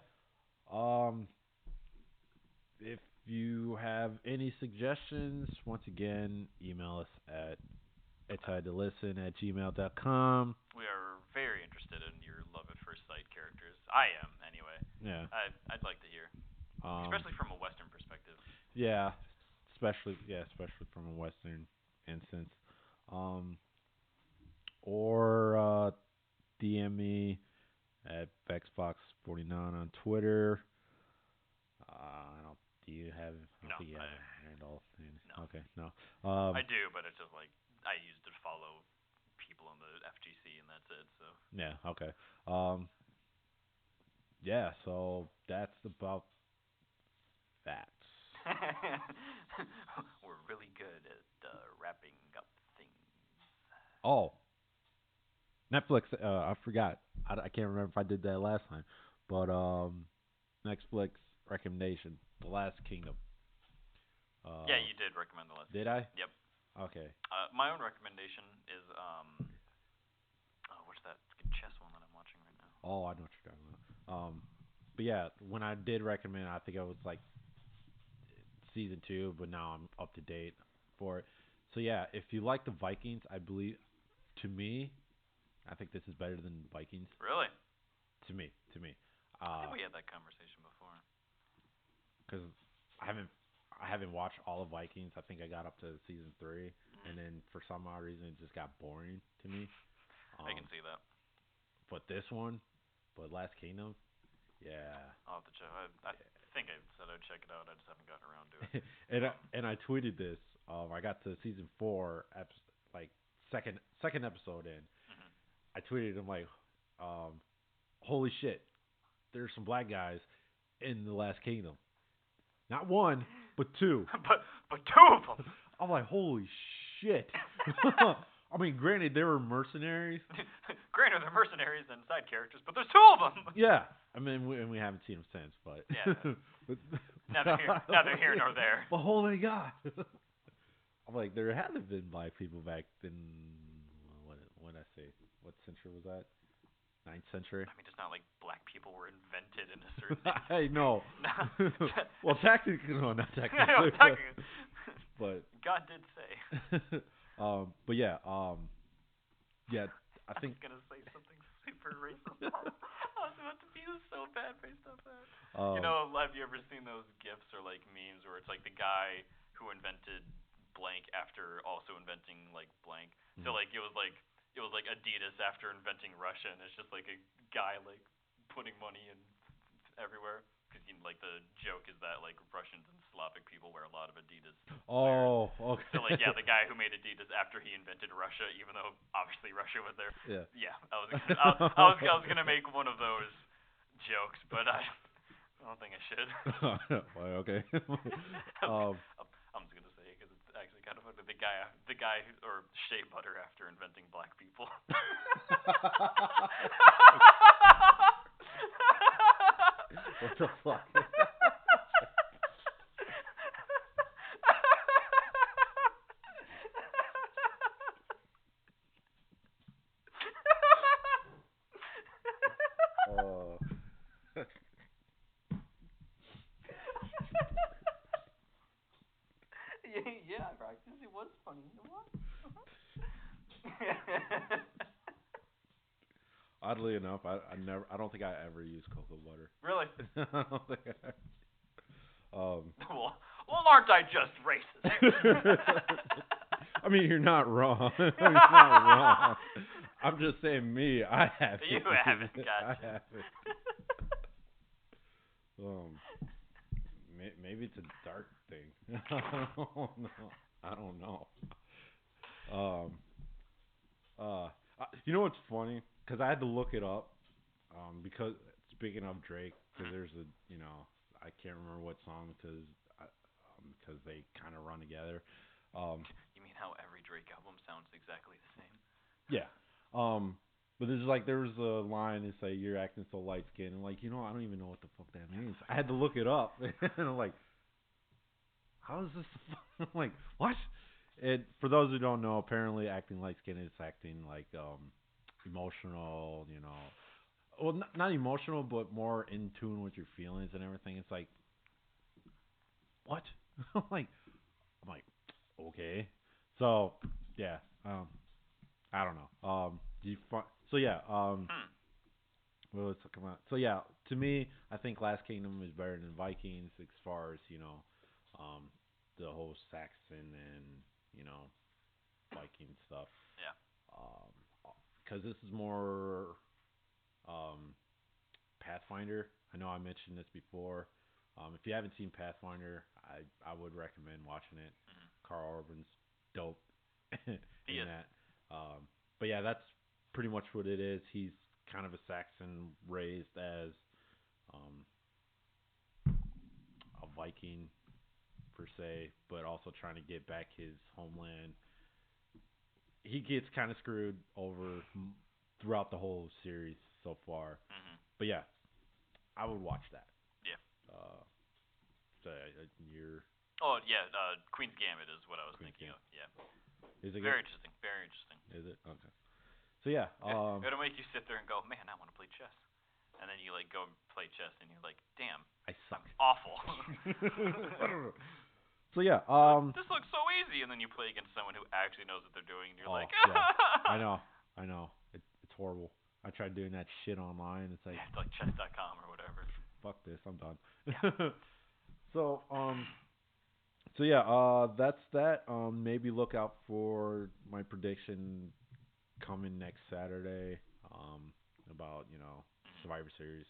S2: If you have any suggestions, once again, email us at etidelisten@gmail.com.
S3: We are very interested in your love at first sight characters. I am, anyway.
S2: Yeah.
S3: I'd like to hear, especially from a Western perspective.
S2: Yeah, especially from a Western instance. Or DM me at VexFox49 on Twitter. I don't. Do you have? I don't think you have a handle.
S3: No.
S2: Okay, no.
S3: I do, but it's just like I used to follow people in the FGC, and that's it. So.
S2: Yeah. Okay. Yeah. So that's about that.
S3: We're really good at wrapping up things.
S2: Oh. Netflix. I forgot. I can't remember if I did that last time, but Netflix recommendation: The Last Kingdom.
S3: Yeah, you did recommend The Last
S2: Did I?
S3: Yep.
S2: Okay.
S3: My own recommendation is what's that chess one that I'm watching right now?
S2: Oh, I know what you're talking about. But yeah, when I did recommend, I think I was like season 2, but now I'm up to date for it. So yeah, if you like the Vikings, I believe, to me, I think this is better than Vikings.
S3: Really?
S2: To me.
S3: I think we had that conversation before.
S2: Because I haven't watched all of Vikings. I think I got up to season 3, and then for some odd reason it just got boring to me.
S3: I can see that.
S2: But this one, Last Kingdom, yeah.
S3: I'll have to check. I think I said I'd check it out. I just haven't gotten around to it.
S2: and I tweeted this. I got to season 4, like second episode in.
S3: Mm-hmm.
S2: I tweeted, I'm like, holy shit, there's some black guys in The Last Kingdom. Not one, but 2.
S3: but 2 of them.
S2: I'm like, holy shit. I mean, granted, they were mercenaries.
S3: Granted, they're mercenaries and side characters, but there's 2 of them.
S2: Yeah, I mean, we haven't seen them since, but
S3: yeah. Neither here nor there.
S2: But holy God, I'm like, there had to have been black people back in what I say? What century was that? 9th century.
S3: I mean, it's not like black people were invented in a certain.
S2: Hey, no. Well, technically, no, not technically.
S3: No, technically.
S2: But
S3: God did say.
S2: But yeah, yeah. I think.
S3: I was gonna say something super racist. I was about to be so bad based on that. Have you ever seen those GIFs or like memes where it's like the guy who invented blank after also inventing like blank? Mm-hmm. So like it was like it was like Adidas after inventing Russia, and it's just like a guy like putting money in everywhere. Because like the joke is that like Russians and Slavic people wear a lot of Adidas.
S2: Oh, okay.
S3: So like yeah, the guy who made Adidas after he invented Russia, even though obviously Russia was there.
S2: Yeah.
S3: Yeah, I was gonna make one of those jokes, but I don't think I should.
S2: Well, okay.
S3: I'm just gonna say it because it's actually kind of funny. The guy or shea butter after inventing black people.
S2: What the fuck? Oh.
S3: Yeah, practice. It was funny. It was.
S2: Oddly enough, I don't think I ever used cocoa butter.
S3: Really?
S2: I don't think I.
S3: Well, aren't I just racist?
S2: I mean, you're not wrong. You're not wrong. I'm just saying, me, I haven't.
S3: You haven't, gotcha.
S2: I haven't. Maybe it's a dark thing. I don't know. You know what's funny? Because I had to look it up. Because speaking of Drake, because there's I can't remember what song because they kind of run together.
S3: You mean how every Drake album sounds exactly the same?
S2: Yeah. But there was a line that say you're acting so light skinned, and I don't even know what the fuck that means. I had to look it up, and I'm like, how is this? I'm like, what? And for those who don't know, apparently acting light skinned is acting like emotional, well, not emotional, but more in tune with your feelings and everything. It's like, what? I'm like, okay. So yeah, I don't know. So yeah, well, let's come out. So yeah, to me, I think Last Kingdom is better than Vikings as far as the whole Saxon and Viking stuff.
S3: Yeah.
S2: Because this is more Pathfinder. I know I mentioned this before. If you haven't seen Pathfinder, I would recommend watching it.
S3: Mm-hmm.
S2: Carl Urban's dope
S3: He is.
S2: that. But yeah, that's pretty much what it is. He's kind of a Saxon raised as a Viking per se, but also trying to get back his homeland. He gets kind of screwed over throughout the whole series so far.
S3: Mm-hmm.
S2: But yeah, I would watch that.
S3: Yeah.
S2: So you're.
S3: Oh yeah, Queen's Gambit is what I was thinking of. Yeah.
S2: Is it
S3: very
S2: good?
S3: interesting? Very interesting.
S2: Is it okay? So yeah,
S3: it'll make you sit there and go, man, I want to play chess. And then you go play chess, and you're like, damn,
S2: I suck.
S3: I'm awful.
S2: So yeah,
S3: this looks so easy, and then you play against someone who actually knows what they're doing, and you're like,
S2: yeah. I know, it's horrible. I tried doing that shit online. It's like,
S3: yeah, it's like chess.com or whatever.
S2: Fuck this, I'm done.
S3: Yeah.
S2: So yeah, that's that. Maybe look out for my prediction coming next Saturday. About Survivor Series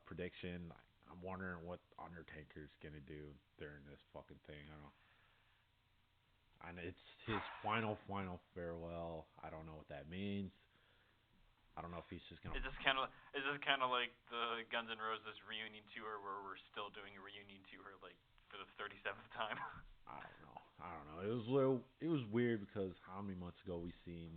S2: prediction. I'm wondering what Undertaker's gonna do during this fucking thing. I don't know. And it's his final farewell. I don't know what that means. I don't know if he's just gonna.
S3: Is this kind of like the Guns N' Roses reunion tour where we're still doing a reunion tour for the 37th time?
S2: I don't know. It was weird because how many months ago we seen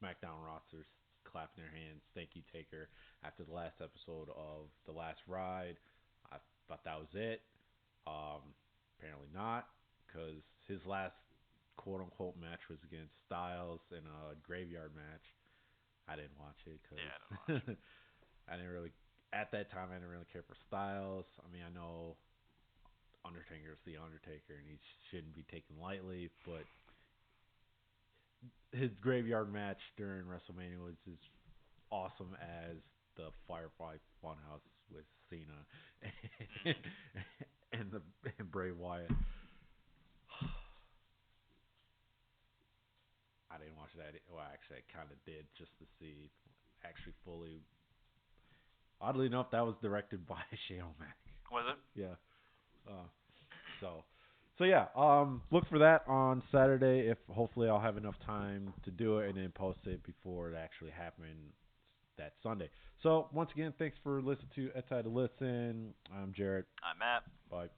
S2: SmackDown rosters clapping their hands, thank you Taker, after the last episode of The Last Ride. I thought that was it. Apparently not, because his last quote unquote match was against Styles in a graveyard match. I didn't watch it because
S3: yeah, I didn't watch it.
S2: I didn't really at that time. I didn't really care for Styles. I mean, I know Undertaker's the Undertaker and he shouldn't be taken lightly, but his graveyard match during WrestleMania was as awesome as the Firefly Funhouse with Cena and Bray Wyatt. I didn't watch that. Well, actually, I kind of did just to see, actually fully. Oddly enough, that was directed by Shane O'Mac.
S3: Was it?
S2: Yeah. Uh, so, so yeah. Look for that on Saturday. If hopefully I'll have enough time to do it and then post it before it actually happens that Sunday. So once again, thanks for listening to Hentai to Listen. I'm Jared.
S3: I'm Matt.
S2: Bye.